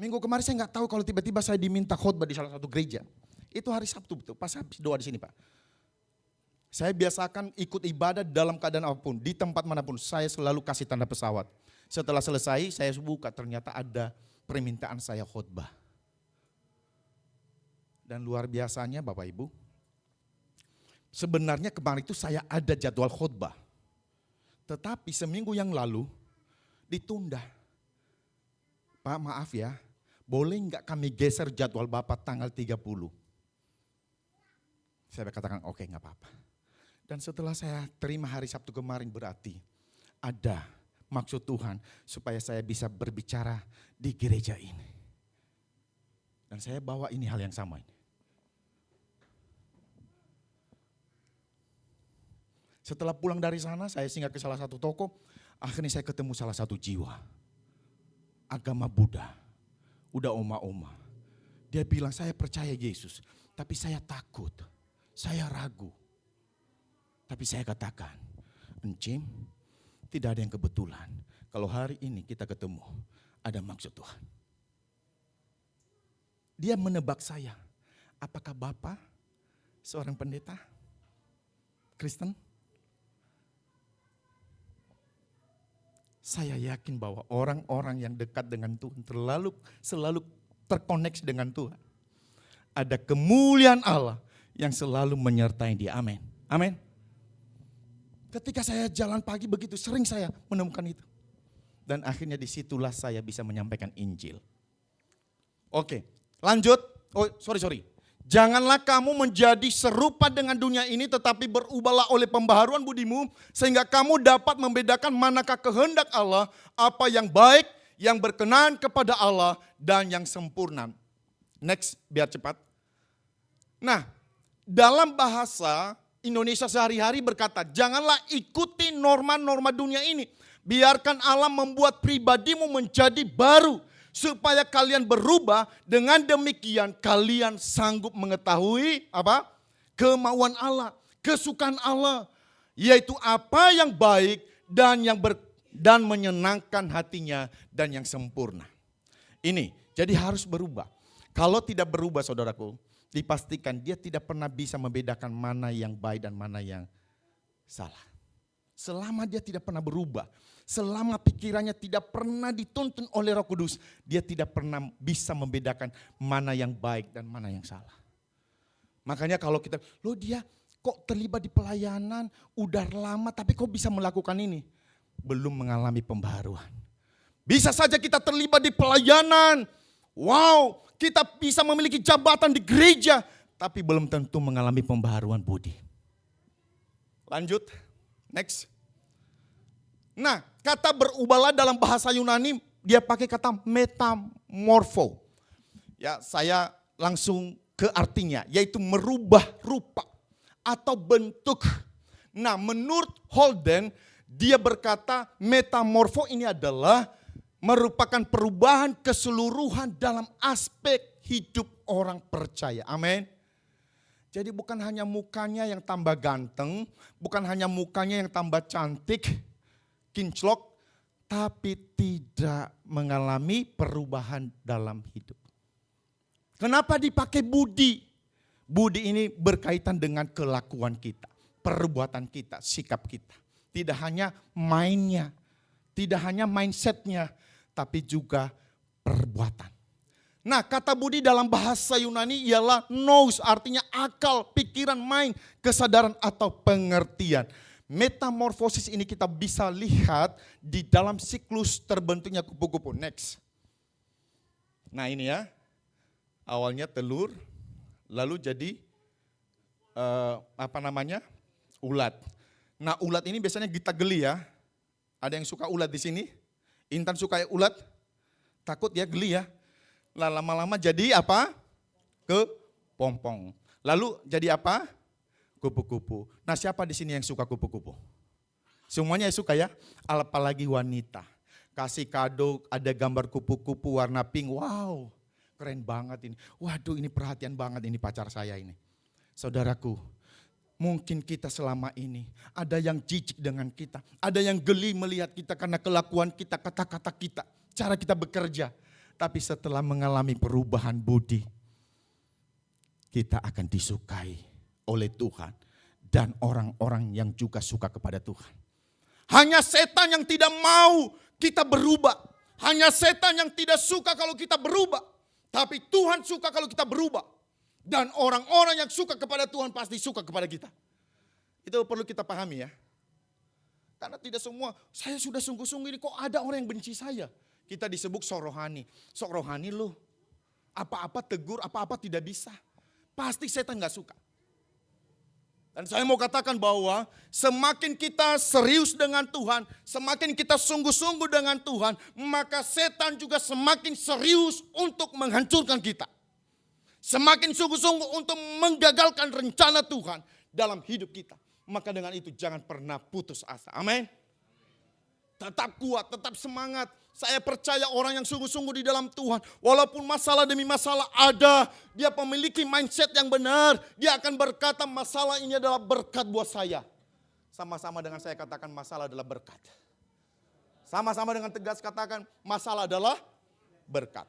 Minggu kemarin saya nggak tahu kalau tiba-tiba saya diminta khotbah di salah satu gereja. Itu hari Sabtu betul, pas habis doa di sini Pak. Saya biasakan ikut ibadah dalam keadaan apapun, di tempat manapun. Saya selalu kasih tanda pesawat. Setelah selesai saya buka, ternyata ada permintaan saya khotbah. Dan luar biasanya Bapak Ibu, sebenarnya kemarin itu saya ada jadwal khotbah. Tetapi seminggu yang lalu ditunda. Pak maaf ya, boleh nggak kami geser jadwal Bapak tanggal 30? Saya katakan oke nggak apa-apa. Dan setelah saya terima hari Sabtu kemarin berarti ada maksud Tuhan supaya saya bisa berbicara di gereja ini. Dan saya bawa ini hal yang sama ini. Setelah pulang dari sana saya singgah ke salah satu toko, akhirnya saya ketemu salah satu jiwa. Agama Buddha, udah oma-oma. Dia bilang saya percaya Yesus, tapi saya takut, saya ragu. Tapi saya katakan, Encim, tidak ada yang kebetulan. Kalau hari ini kita ketemu, ada maksud Tuhan. Dia menebak saya, apakah Bapak seorang pendeta Kristen? Saya yakin bahwa orang-orang yang dekat dengan Tuhan selalu terkoneksi dengan Tuhan. Ada kemuliaan Allah yang selalu menyertai dia. Amin. Amin. Ketika saya jalan pagi begitu sering saya menemukan itu. Dan akhirnya disitulah saya bisa menyampaikan Injil. Oke, lanjut. Oh, sorry. Janganlah kamu menjadi serupa dengan dunia ini, tetapi berubahlah oleh pembaharuan budimu, sehingga kamu dapat membedakan manakah kehendak Allah, apa yang baik, yang berkenan kepada Allah, dan yang sempurna. Next, biar cepat. Nah, dalam bahasa Indonesia sehari-hari berkata, janganlah ikuti norma-norma dunia ini. Biarkan Allah membuat pribadimu menjadi baru. Supaya kalian berubah, dengan demikian kalian sanggup mengetahui apa? Kemauan Allah, kesukaan Allah. Yaitu apa yang baik dan dan menyenangkan hatinya dan yang sempurna. Ini, jadi harus berubah. Kalau tidak berubah saudaraku, dipastikan dia tidak pernah bisa membedakan mana yang baik dan mana yang salah. Selama dia tidak pernah berubah, selama pikirannya tidak pernah dituntun oleh Roh Kudus, dia tidak pernah bisa membedakan mana yang baik dan mana yang salah. Makanya kalau kita, loh dia kok terlibat di pelayanan, udah lama tapi kok bisa melakukan ini? Belum mengalami pembaharuan. Bisa saja kita terlibat di pelayanan, wow, kita bisa memiliki jabatan di gereja, tapi belum tentu mengalami pembaharuan budi. Lanjut, next. Nah, kata berubahlah dalam bahasa Yunani, dia pakai kata metamorfo. Ya, saya langsung ke artinya, yaitu merubah rupa atau bentuk. Nah, menurut Holden, dia berkata metamorfo ini adalah merupakan perubahan keseluruhan dalam aspek hidup orang percaya. Amin. Jadi bukan hanya mukanya yang tambah ganteng, bukan hanya mukanya yang tambah cantik, kinclok, tapi tidak mengalami perubahan dalam hidup. Kenapa dipakai budi? Budi ini berkaitan dengan kelakuan kita, perbuatan kita, sikap kita. Tidak hanya mainnya, tidak hanya mindsetnya, tapi juga perbuatan. Nah, kata budi dalam bahasa Yunani ialah nous, artinya akal, pikiran, mind, kesadaran atau pengertian. Metamorfosis ini kita bisa lihat di dalam siklus terbentuknya kupu-kupu. Next. Nah ini ya, awalnya telur, lalu jadi ulat. Nah ulat ini biasanya kita geli ya. Ada yang suka ulat di sini? Intan suka ulat? Takut ya, geli ya. Lama-lama jadi apa? Kepompong. Lalu jadi apa? Kupu-kupu. Nah siapa di sini yang suka kupu-kupu? Semuanya suka ya? Apalagi wanita. Kasih kado ada gambar kupu-kupu warna pink. Wow, keren banget ini. Waduh ini perhatian banget ini pacar saya ini. Saudaraku, mungkin kita selama ini ada yang jijik dengan kita. Ada yang geli melihat kita karena kelakuan kita, kata-kata kita, cara kita bekerja. Tapi setelah mengalami perubahan budi, kita akan disukai oleh Tuhan. Dan orang-orang yang juga suka kepada Tuhan. Hanya setan yang tidak mau kita berubah. Hanya setan yang tidak suka kalau kita berubah. Tapi Tuhan suka kalau kita berubah. Dan orang-orang yang suka kepada Tuhan pasti suka kepada kita. Itu perlu kita pahami ya. Karena tidak semua, saya sudah sungguh-sungguh ini kok ada orang yang benci saya. Kita disebut sok rohani. Sok rohani lu. Apa-apa tegur, apa-apa tidak bisa. Pasti setan gak suka. Dan saya mau katakan bahwa semakin kita serius dengan Tuhan, semakin kita sungguh-sungguh dengan Tuhan, maka setan juga semakin serius untuk menghancurkan kita. Semakin sungguh-sungguh untuk menggagalkan rencana Tuhan dalam hidup kita. Maka dengan itu jangan pernah putus asa. Amin. Tetap kuat, tetap semangat. Saya percaya orang yang sungguh-sungguh di dalam Tuhan. Walaupun masalah demi masalah ada. Dia memiliki mindset yang benar. Dia akan berkata masalah ini adalah berkat buat saya. Sama-sama dengan saya katakan masalah adalah berkat. Sama-sama dengan tegas katakan masalah adalah berkat.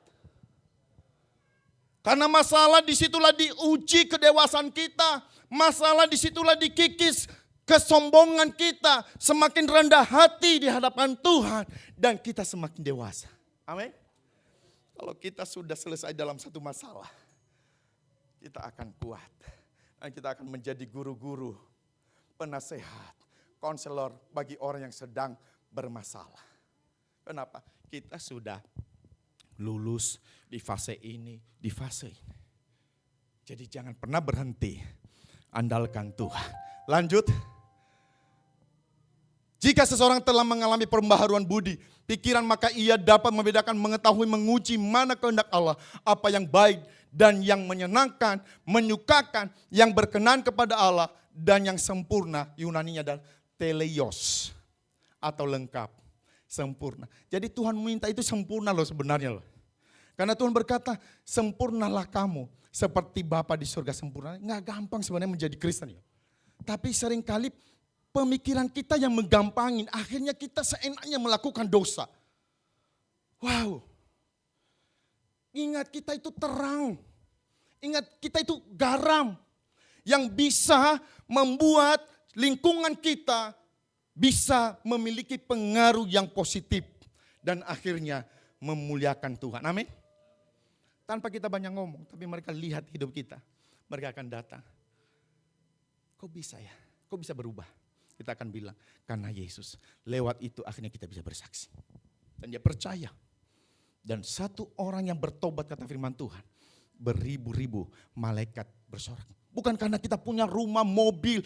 Karena masalah disitulah diuji kedewasaan kita. Masalah disitulah dikikis kesombongan kita. Semakin rendah hati di hadapan Tuhan. Dan kita semakin dewasa. Amin. Kalau kita sudah selesai dalam satu masalah. Kita akan kuat. Dan kita akan menjadi guru-guru, penasehat, konselor bagi orang yang sedang bermasalah. Kenapa? Kita sudah lulus di fase ini, di fase ini. Jadi jangan pernah berhenti, andalkan Tuhan. Lanjut. Jika seseorang telah mengalami pembaharuan budi, pikiran, maka ia dapat membedakan, mengetahui, menguji mana kehendak Allah, apa yang baik dan yang menyenangkan, menyukakan, yang berkenan kepada Allah dan yang sempurna. Yunaninya adalah teleios atau lengkap, sempurna. Jadi Tuhan minta itu sempurna loh sebenarnya loh. Karena Tuhan berkata, sempurnalah kamu seperti Bapa di surga sempurna. Nggak gampang sebenarnya menjadi Kristen ya. Tapi seringkali pemikiran kita yang menggampangin, akhirnya kita seenaknya melakukan dosa. Wow. Ingat kita itu terang. Ingat kita itu garam. Yang bisa membuat lingkungan kita bisa memiliki pengaruh yang positif. Dan akhirnya memuliakan Tuhan. Amin. Tanpa kita banyak ngomong, tapi mereka lihat hidup kita. Mereka akan datang. Kok bisa ya? Kok bisa berubah? Kita akan bilang, karena Yesus. Lewat itu akhirnya kita bisa bersaksi. Dan dia percaya. Dan satu orang yang bertobat, kata firman Tuhan, beribu-ribu malaikat bersorak. Bukan karena kita punya rumah, mobil,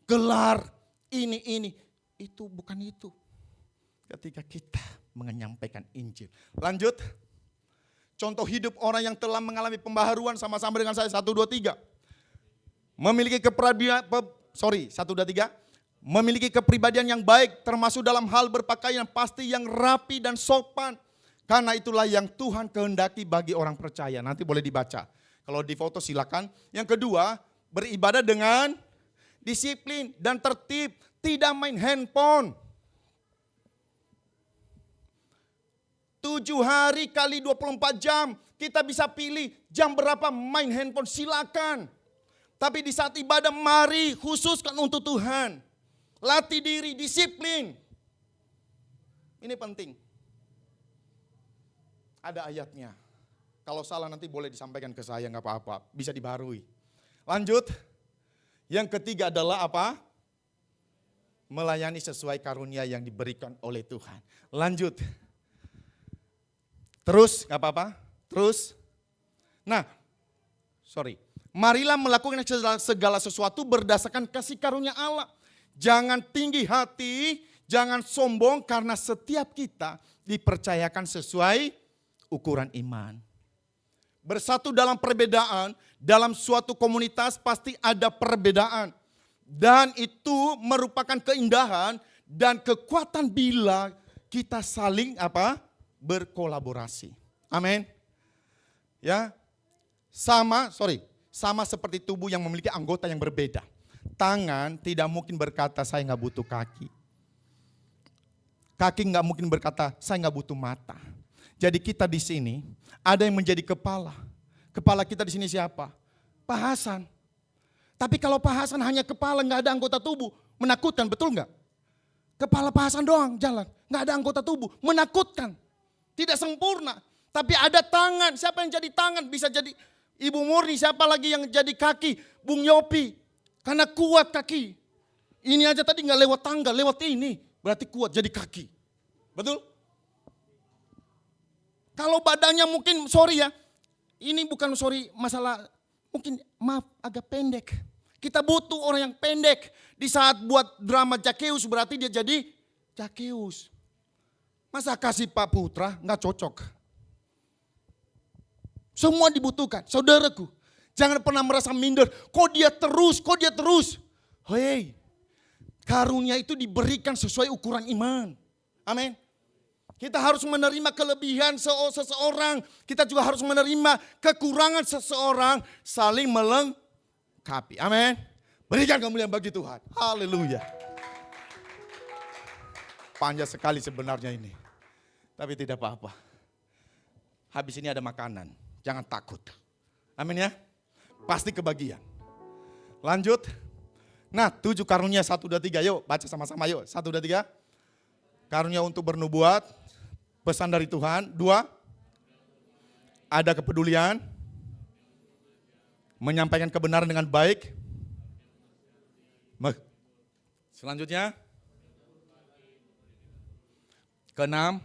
gelar, ini. Itu bukan itu. Ketika kita menyampaikan Injil. Lanjut. Contoh hidup orang yang telah mengalami pembaharuan sama-sama dengan saya. 1, 2, 3. Memiliki memiliki kepribadian yang baik, termasuk dalam hal berpakaian pasti yang rapi dan sopan. Karena itulah yang Tuhan kehendaki bagi orang percaya. Nanti boleh dibaca. Kalau di foto silakan. Yang kedua, beribadah dengan disiplin dan tertib. Tidak main handphone. 7 hari kali 24 jam. Kita bisa pilih jam berapa main handphone, silakan. Tapi di saat ibadah mari khususkan untuk Tuhan. Latih diri, disiplin. Ini penting. Ada ayatnya. Kalau salah nanti boleh disampaikan ke saya, nggak apa-apa. Bisa dibarui. Lanjut. Yang ketiga adalah apa? Melayani sesuai karunia yang diberikan oleh Tuhan. Lanjut. Terus, nggak apa-apa. Terus. Marilah melakukan segala sesuatu berdasarkan kasih karunia Allah. Jangan tinggi hati, jangan sombong karena setiap kita dipercayakan sesuai ukuran iman. Bersatu dalam perbedaan, dalam suatu komunitas pasti ada perbedaan. Dan itu merupakan keindahan dan kekuatan bila kita saling berkolaborasi. Amin. Ya. Sama seperti tubuh yang memiliki anggota yang berbeda. Tangan tidak mungkin berkata saya nggak butuh kaki. Kaki nggak mungkin berkata saya nggak butuh mata. Jadi kita di sini ada yang menjadi kepala. Kepala kita di sini siapa? Pak Hasan. Tapi kalau Pak Hasan hanya kepala nggak ada anggota tubuh, menakutkan, betul nggak? Kepala Pak Hasan doang jalan, nggak ada anggota tubuh, menakutkan. Tidak sempurna, tapi ada tangan. Siapa yang jadi tangan? Bisa jadi Ibu Murni, siapa lagi yang jadi kaki? Bung Yopi, karena kuat kaki. Ini aja tadi nggak lewat tangga, lewat ini. Berarti kuat jadi kaki. Betul? Kalau badannya mungkin, ini bukan masalah, mungkin maaf agak pendek. Kita butuh orang yang pendek. Di saat buat drama Zakeus berarti dia jadi Zakeus. Masa kasih Pak Putra nggak cocok? Semua dibutuhkan. Saudaraku, jangan pernah merasa minder. Kok dia terus? Hei, karunia itu diberikan sesuai ukuran iman. Amin. Kita harus menerima kelebihan seseorang. Kita juga harus menerima kekurangan seseorang. Saling melengkapi. Amin. Berikan kemuliaan bagi Tuhan. Haleluya. Panjang sekali sebenarnya ini. Tapi tidak apa-apa. Habis ini ada makanan. Jangan takut. Amin ya. Pasti kebagian. Lanjut. Nah 7 karunia 1, 2, 3. Yuk baca sama-sama yuk. 1, 2, 3. Karunia untuk bernubuat. Pesan dari Tuhan. 2. Ada kepedulian. Menyampaikan kebenaran dengan baik. Selanjutnya. Keenam.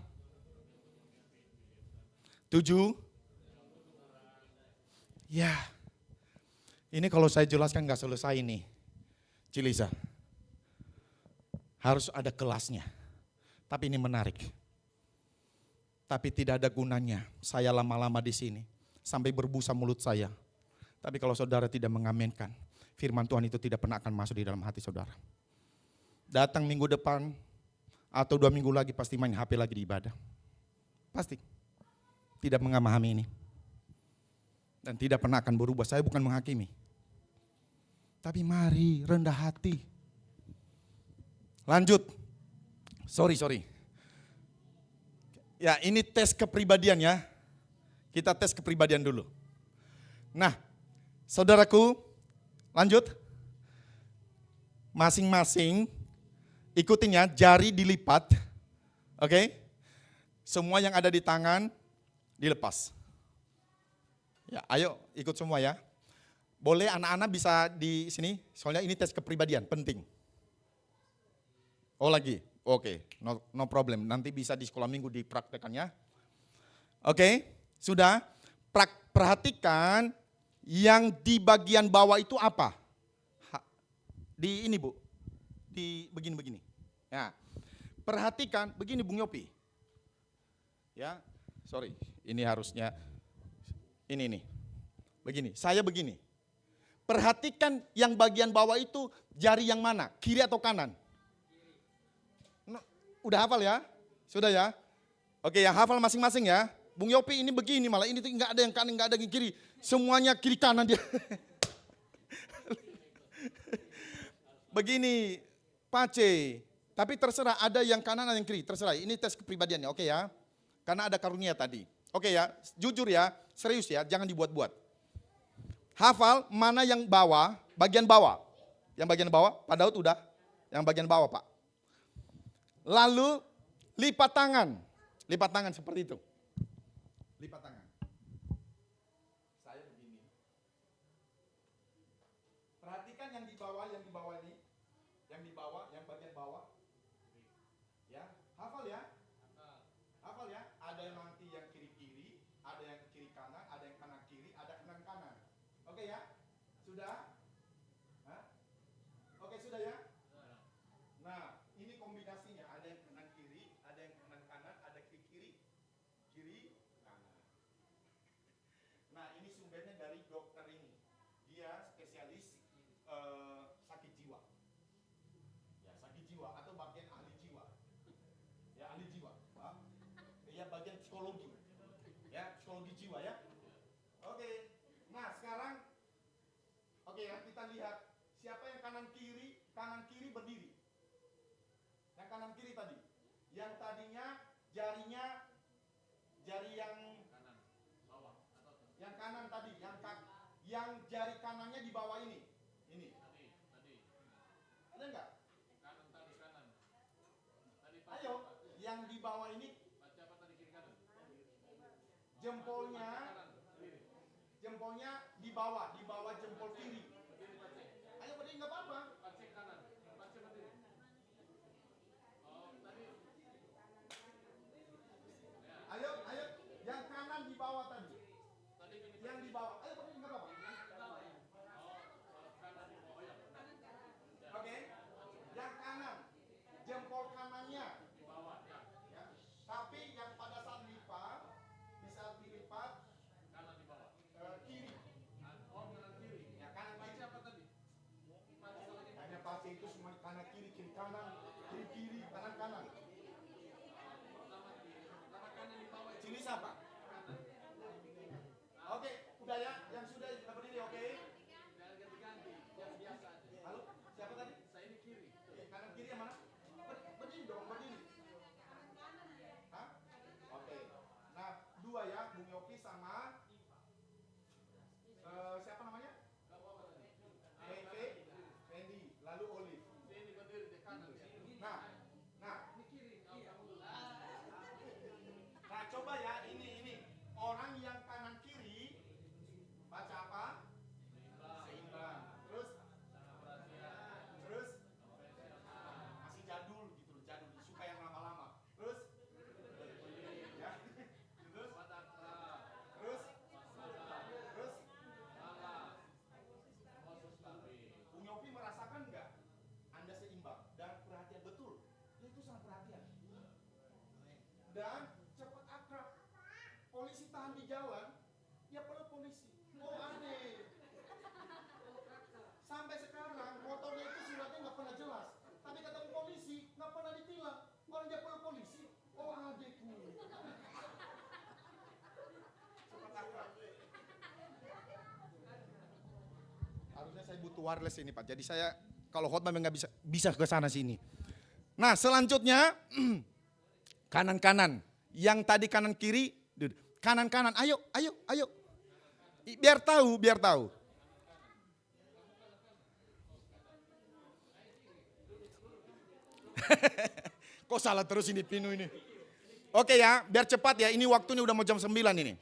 7. Ya, ini kalau saya jelaskan nggak selesai nih, Cilisa. Harus ada kelasnya. Tapi ini menarik. Tapi tidak ada gunanya saya lama-lama di sini sampai berbusa mulut saya. Tapi kalau saudara tidak mengamenkan, firman Tuhan itu tidak pernah akan masuk di dalam hati saudara. Datang minggu depan atau 2 minggu lagi pasti main HP lagi di ibadah. Pasti. Tidak memahami ini. Dan tidak pernah akan berubah. Saya bukan menghakimi. Tapi mari rendah hati. Lanjut. Sorry. Ya, ini tes kepribadian ya. Kita tes kepribadian dulu. Nah, saudaraku, lanjut. Masing-masing ikutin ya, jari dilipat. Oke? Semua yang ada di tangan dilepas. Ya, ayo ikut semua ya. Boleh anak-anak bisa di sini, soalnya ini tes kepribadian, penting. Oh lagi, oke, no problem. Nanti bisa di sekolah minggu dipraktekannya. Oke, sudah. Perhatikan yang di bagian bawah itu apa? Di ini Bu, di begini-begini. Ya, perhatikan, begini Bung Yopi. Ya, sorry, ini harusnya, ini nih. Begini, saya begini. Perhatikan yang bagian bawah itu jari yang mana? Kiri atau kanan? Udah hafal ya? Sudah ya? Oke, yang hafal masing-masing ya. Bung Yopi ini begini malah, ini tuh enggak ada yang kanan, enggak ada yang kiri. Semuanya kiri kanan dia. Begini, Pace. Tapi terserah ada yang kanan ada yang kiri, terserah. Ini tes kepribadiannya, oke ya? Karena ada karunia tadi. Oke ya, jujur ya, serius ya, jangan dibuat-buat. Hafal mana yang bawah, bagian bawah. Yang bagian bawah, Pak Daud udah. Yang bagian bawah Pak. Lalu lipat tangan. Lipat tangan seperti itu. Lipat tangan. Saya begini. Perhatikan yang di bawah ini. Yang di bawah, yang bagian bawah. Ya, hafal ya. Hafal ya. Ada yang nanti yang kiri-kiri, ada yang kiri kanan, ada yang kanan kiri, ada kanan kanan. Oke ya? Sudah? Hah? Oke sudah ya? Nah, ini kombinasinya. Ada yang kanan kiri, ada yang kanan kanan, ada kiri kiri, kiri kanan. Nah, ini sumbernya dari dokter ini. Dia spesialis sakit jiwa. Ya, sakit jiwa atau bagian ahli jiwa. Ya, ahli jiwa. Ya, bagian psikologi. Ya, psikologi jiwa ya. Oke. Nah, sekarang oke ya, kita lihat siapa yang kanan kiri berdiri. Yang kanan kiri tadi. Yang tadinya jarinya jari yang kanan bawah atau yang kanan tadi, yang jari kanannya di bawah ini. Ini. Tadi. Ada enggak? Kanan tadi kanan. Tadi ayo, yang di bawah ini baca apa tadi kiri kanan? Jempolnya di bawah jempol kiri. Ayo berdiri enggak apa-apa. Baca kanan. Baca berdiri. Oh, tadi. Ayo, yang kanan di bawah tadi. Yang di bawah. Ayo berdiri enggak apa-apa. Oke. Yang kanan. Jempol kanannya di bawah ya. Tapi yang pada saat lipat bisa dilipat kanan di bawah. Kiri. Oh, kanan kiri. Ya, kanan kiri apa tadi? Hanya pasti itu semua kanan kiri, kiri kanan, kiri kanan kanan. Pertama kanan di bawah. Sini siapa? Oke, udah ya, yang sudah berdiri oke. Ganti-ganti, yang biasa aja. Lalu siapa tadi? Saya ini kiri. Kanan kiri yang mana? Berdiri dong, berdiri. Hah? Oke. Nah, dua ya, Bung Yopi sama siapa namanya? Fendi, lalu Olive. Sini berdiri di kanan. Nah, ini kiri. Nah, coba ya, ini orang yang kanan kiri baca apa? Seimbang. Terus masih jadul gitu, jadul, suka yang lama-lama. Terus dan cepat akrab. Polisi tahan di jalan, ya peluk polisi. Oh aneh. Sampai sekarang motornya itu suratnya nggak pernah jelas. Tapi ketemu polisi nggak pernah ditilang. Orang dia peluk polisi. Oh adekku. Cepat akrab. Harusnya saya butuh wireless ini Pak. Jadi saya kalau khotbah nggak bisa ke sana sini. Nah selanjutnya kanan-kanan. Yang tadi kanan kiri, kanan-kanan. Ayo. Biar tahu. Kok salah terus ini Pino ini. Oke ya, biar cepat ya. Ini waktunya udah mau jam 9 ini.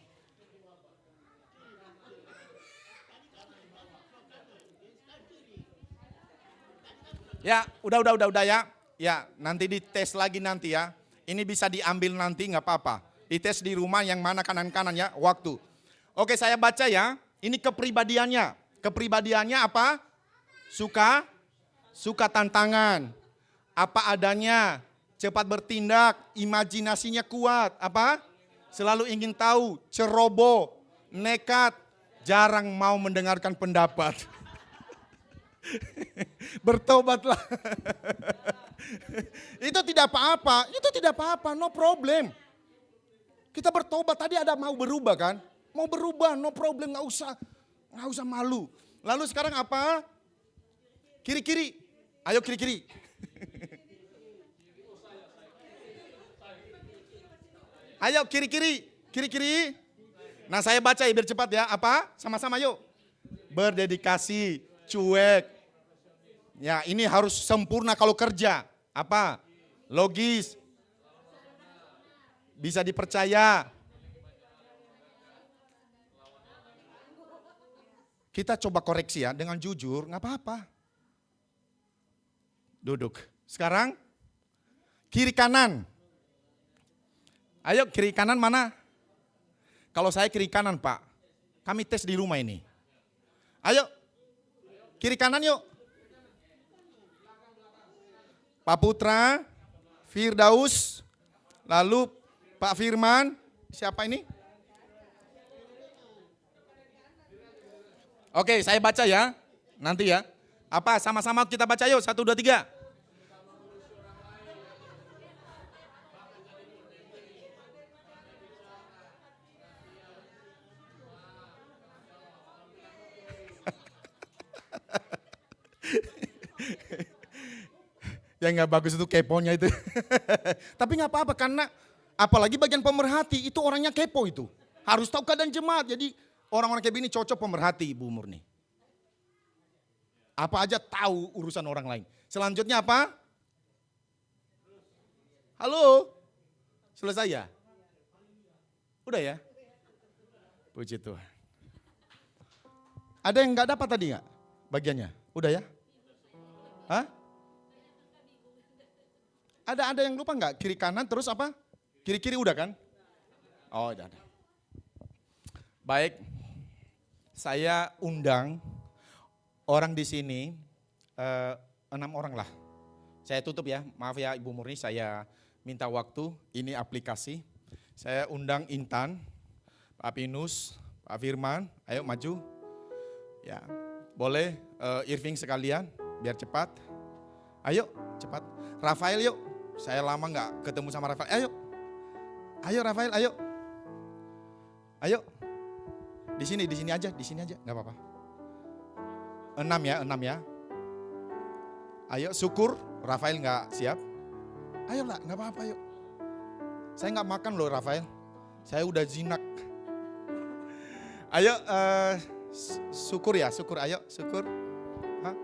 Ya, udah ya. Ya, nanti dites lagi nanti ya. Ini bisa diambil nanti nggak apa-apa. Dites di rumah yang mana kanan-kanan ya, waktu. Oke, saya baca ya. Ini kepribadiannya. Kepribadiannya apa? Suka tantangan. Apa adanya, cepat bertindak, imajinasinya kuat. Apa? Selalu ingin tahu, ceroboh, nekat, jarang mau mendengarkan pendapat. Bertobatlah. Itu tidak apa-apa, no problem. Kita bertobat, tadi ada mau berubah kan? Mau berubah, no problem, nggak usah malu. Lalu sekarang apa? Kiri-kiri, ayo kiri-kiri. Ayo kiri-kiri. Nah saya baca ya biar cepat ya, apa? Sama-sama yuk. Berdedikasi, cuek. Ya ini harus sempurna kalau kerja. Apa? Logis. Bisa dipercaya. Kita coba koreksi ya dengan jujur, nggak apa-apa. Duduk. Sekarang kiri kanan. Ayo kiri kanan mana? Kalau saya kiri kanan Pak. Kami tes di rumah ini. Ayo kiri kanan yuk. Pak Putra, Firdaus, lalu Pak Firman, siapa ini? Oke, saya baca ya, nanti ya. Apa, sama-sama kita baca yuk, 1, 2, 3. Yang nggak bagus itu keponya itu. Tapi nggak apa-apa karena apalagi bagian pemerhati itu orangnya kepo itu. Harus tahu keadaan jemaat. Jadi orang-orang kayak gini cocok pemerhati Ibu Murni. Apa aja tahu urusan orang lain. Selanjutnya apa? Halo? Selesai ya? Udah ya? Puji Tuhan. Ada yang nggak dapat tadi nggak bagiannya? Udah ya? Hah? Ada yang lupa nggak? Kiri kanan terus apa? Kiri-kiri udah kan? Oh udah ada. Baik, saya undang orang di sini 6 orang lah. Saya tutup ya, maaf ya Ibu Murni, saya minta waktu. Ini aplikasi. Saya undang Intan, Pak Pinus, Pak Firman, ayo maju. Ya, boleh Irving sekalian, biar cepat. Ayo cepat. Rafael yuk. Saya lama nggak ketemu sama Rafael. Ayo Rafael, ayo. Di sini aja, nggak apa-apa. 6 ya. Ayo, Syukur, Rafael nggak siap. Ayo lah, nggak apa-apa yuk. Saya nggak makan loh Rafael. Saya udah jinak. Ayo, Syukur ya, ayo, Syukur. Hah?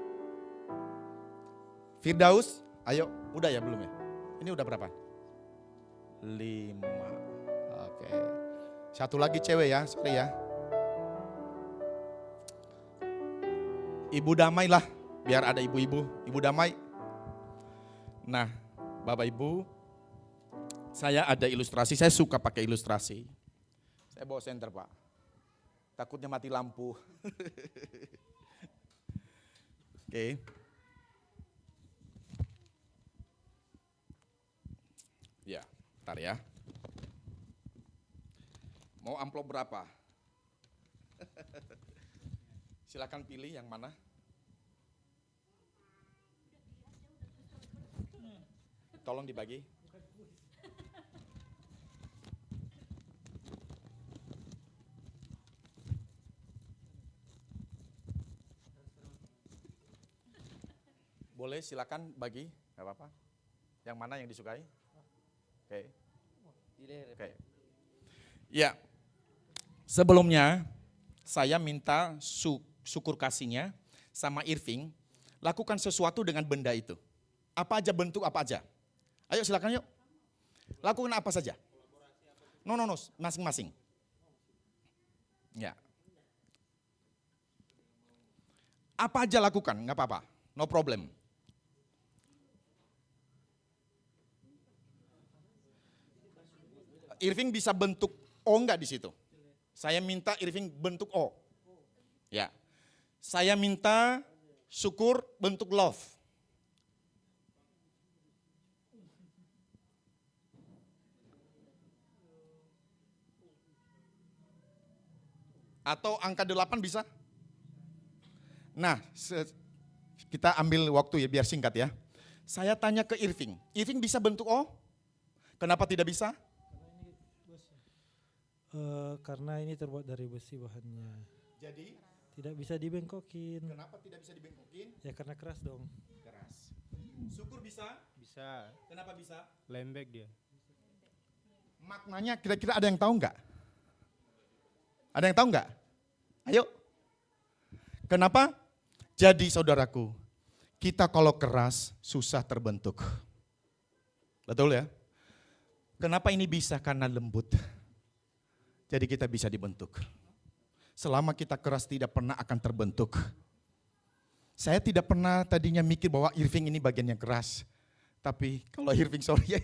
Firdaus, ayo, udah ya belum ya? Ini udah berapa? 5. Oke. Satu lagi cewek ya, sorry ya. Ibu Damai lah, biar ada ibu-ibu. Ibu Damai. Nah, Bapak Ibu, saya ada ilustrasi, saya suka pakai ilustrasi. Saya bawa senter Pak. Takutnya mati lampu. Oke. Ya, bentar ya. Mau amplop berapa? Silakan pilih yang mana. Tolong dibagi. Boleh silakan bagi, nggak apa-apa. Yang mana yang disukai? Oke. Oke. Ya, sebelumnya saya minta syukur kasihnya sama Irving, lakukan sesuatu dengan benda itu. Apa aja, bentuk apa aja. Ayo silakan yuk. Lakukan apa saja. No, masing-masing. Ya. Apa aja lakukan, nggak apa-apa. No problem. Irving bisa bentuk O enggak di situ? Saya minta Irving bentuk O. Ya. Saya minta syukur bentuk love. Atau angka 8 bisa? Nah, kita ambil waktu ya biar singkat ya. Saya tanya ke Irving. Irving bisa bentuk O? Kenapa tidak bisa? Karena ini terbuat dari besi bahannya. Jadi, Tidak bisa dibengkokin. kenapa tidak bisa dibengkokin? Ya karena keras dong. Keras. Syukur bisa? Bisa, Kenapa bisa? lembek dia. Maknanya kira-kira ada yang tahu nggak? Ada yang tahu nggak? Ayo. Kenapa? Jadi saudaraku, kita kalau keras susah terbentuk. Betul ya? Kenapa ini bisa? Karena lembut. Jadi kita bisa dibentuk. Selama kita keras tidak pernah akan terbentuk. Saya tidak pernah tadinya mikir bahwa Irving ini bagian yang keras. Tapi kalau Irving sorry ya,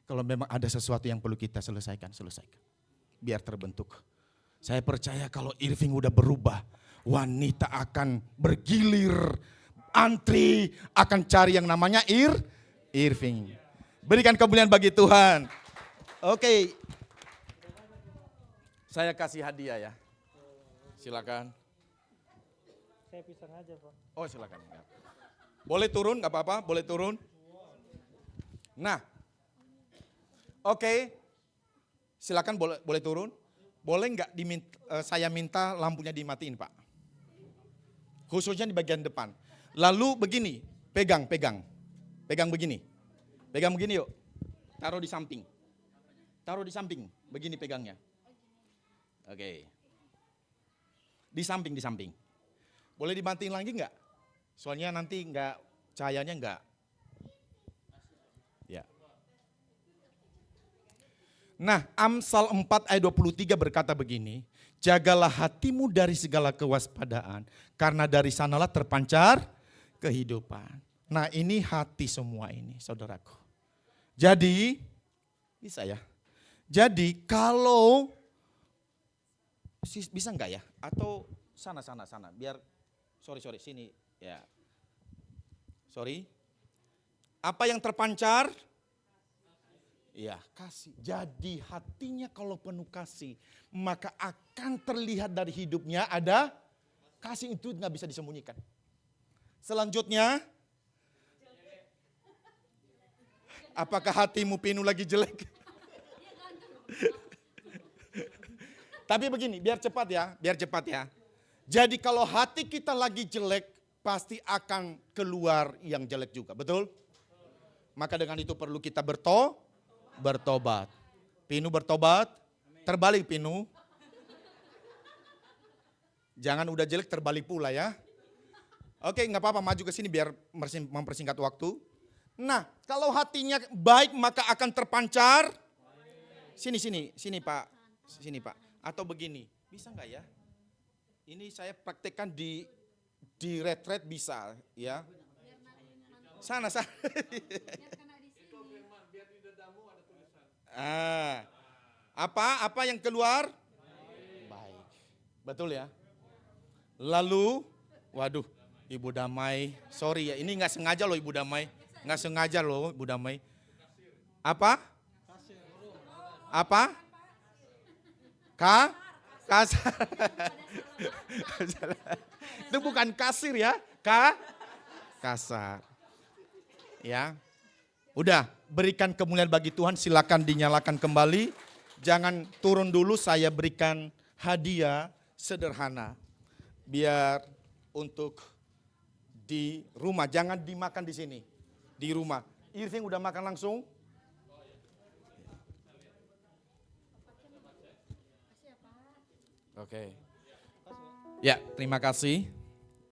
kalau memang ada sesuatu yang perlu kita selesaikan. Biar terbentuk. Saya percaya kalau Irving udah berubah, wanita akan bergilir, antri, akan cari yang namanya Irving. Berikan kemuliaan bagi Tuhan. Oke. Saya kasih hadiah ya. Silakan. Saya pisang aja Pak. Oh silakan. Boleh turun, nggak apa-apa, boleh turun. Nah, oke. Silakan boleh turun. Boleh nggak saya minta lampunya dimatiin Pak? Khususnya di bagian depan. Lalu begini, pegang begini. Pegang begini yuk. Taruh di samping, begini pegangnya. Oke. Di samping. Boleh dibanting lagi enggak? Soalnya nanti enggak, cahayanya enggak. Ya. Nah, Amsal 4 ayat 23 berkata begini, jagalah hatimu dari segala kewaspadaan, karena dari sanalah terpancar kehidupan. Nah ini hati semua ini, saudaraku. Jadi, bisa ya? Jadi kalau bisa enggak ya? Atau sana, biar, sorry, sini, ya. Sorry. Apa yang terpancar? Ya, kasih. Jadi hatinya kalau penuh kasih, maka akan terlihat dari hidupnya ada kasih, itu nggak bisa disembunyikan. Selanjutnya, apakah hatimu penuh lagi jelek? Tapi begini, biar cepat ya. Jadi kalau hati kita lagi jelek, pasti akan keluar yang jelek juga, betul? Maka dengan itu perlu kita bertobat. Pinu bertobat, terbalik Pinu. Jangan udah jelek terbalik pula ya. Oke, nggak apa-apa, maju ke sini biar mempersingkat waktu. Nah, kalau hatinya baik maka akan terpancar. Sini Pak. Atau begini, bisa nggak ya? Ini saya praktekkan di retret bisa ya. Sana. Apa yang keluar? Baik. Betul ya? Lalu, waduh, Ibu Damai, sorry ya, ini nggak sengaja loh Ibu Damai. Nggak sengaja loh Ibu Damai. Apa? Kasar. Itu bukan kasir ya, kasar. Ya. Udah, berikan kemuliaan bagi Tuhan, silakan dinyalakan kembali. Jangan turun dulu, saya berikan hadiah sederhana. Biar untuk di rumah, jangan dimakan di sini. Di rumah. Irving udah makan langsung? Oke. Ya, terima kasih.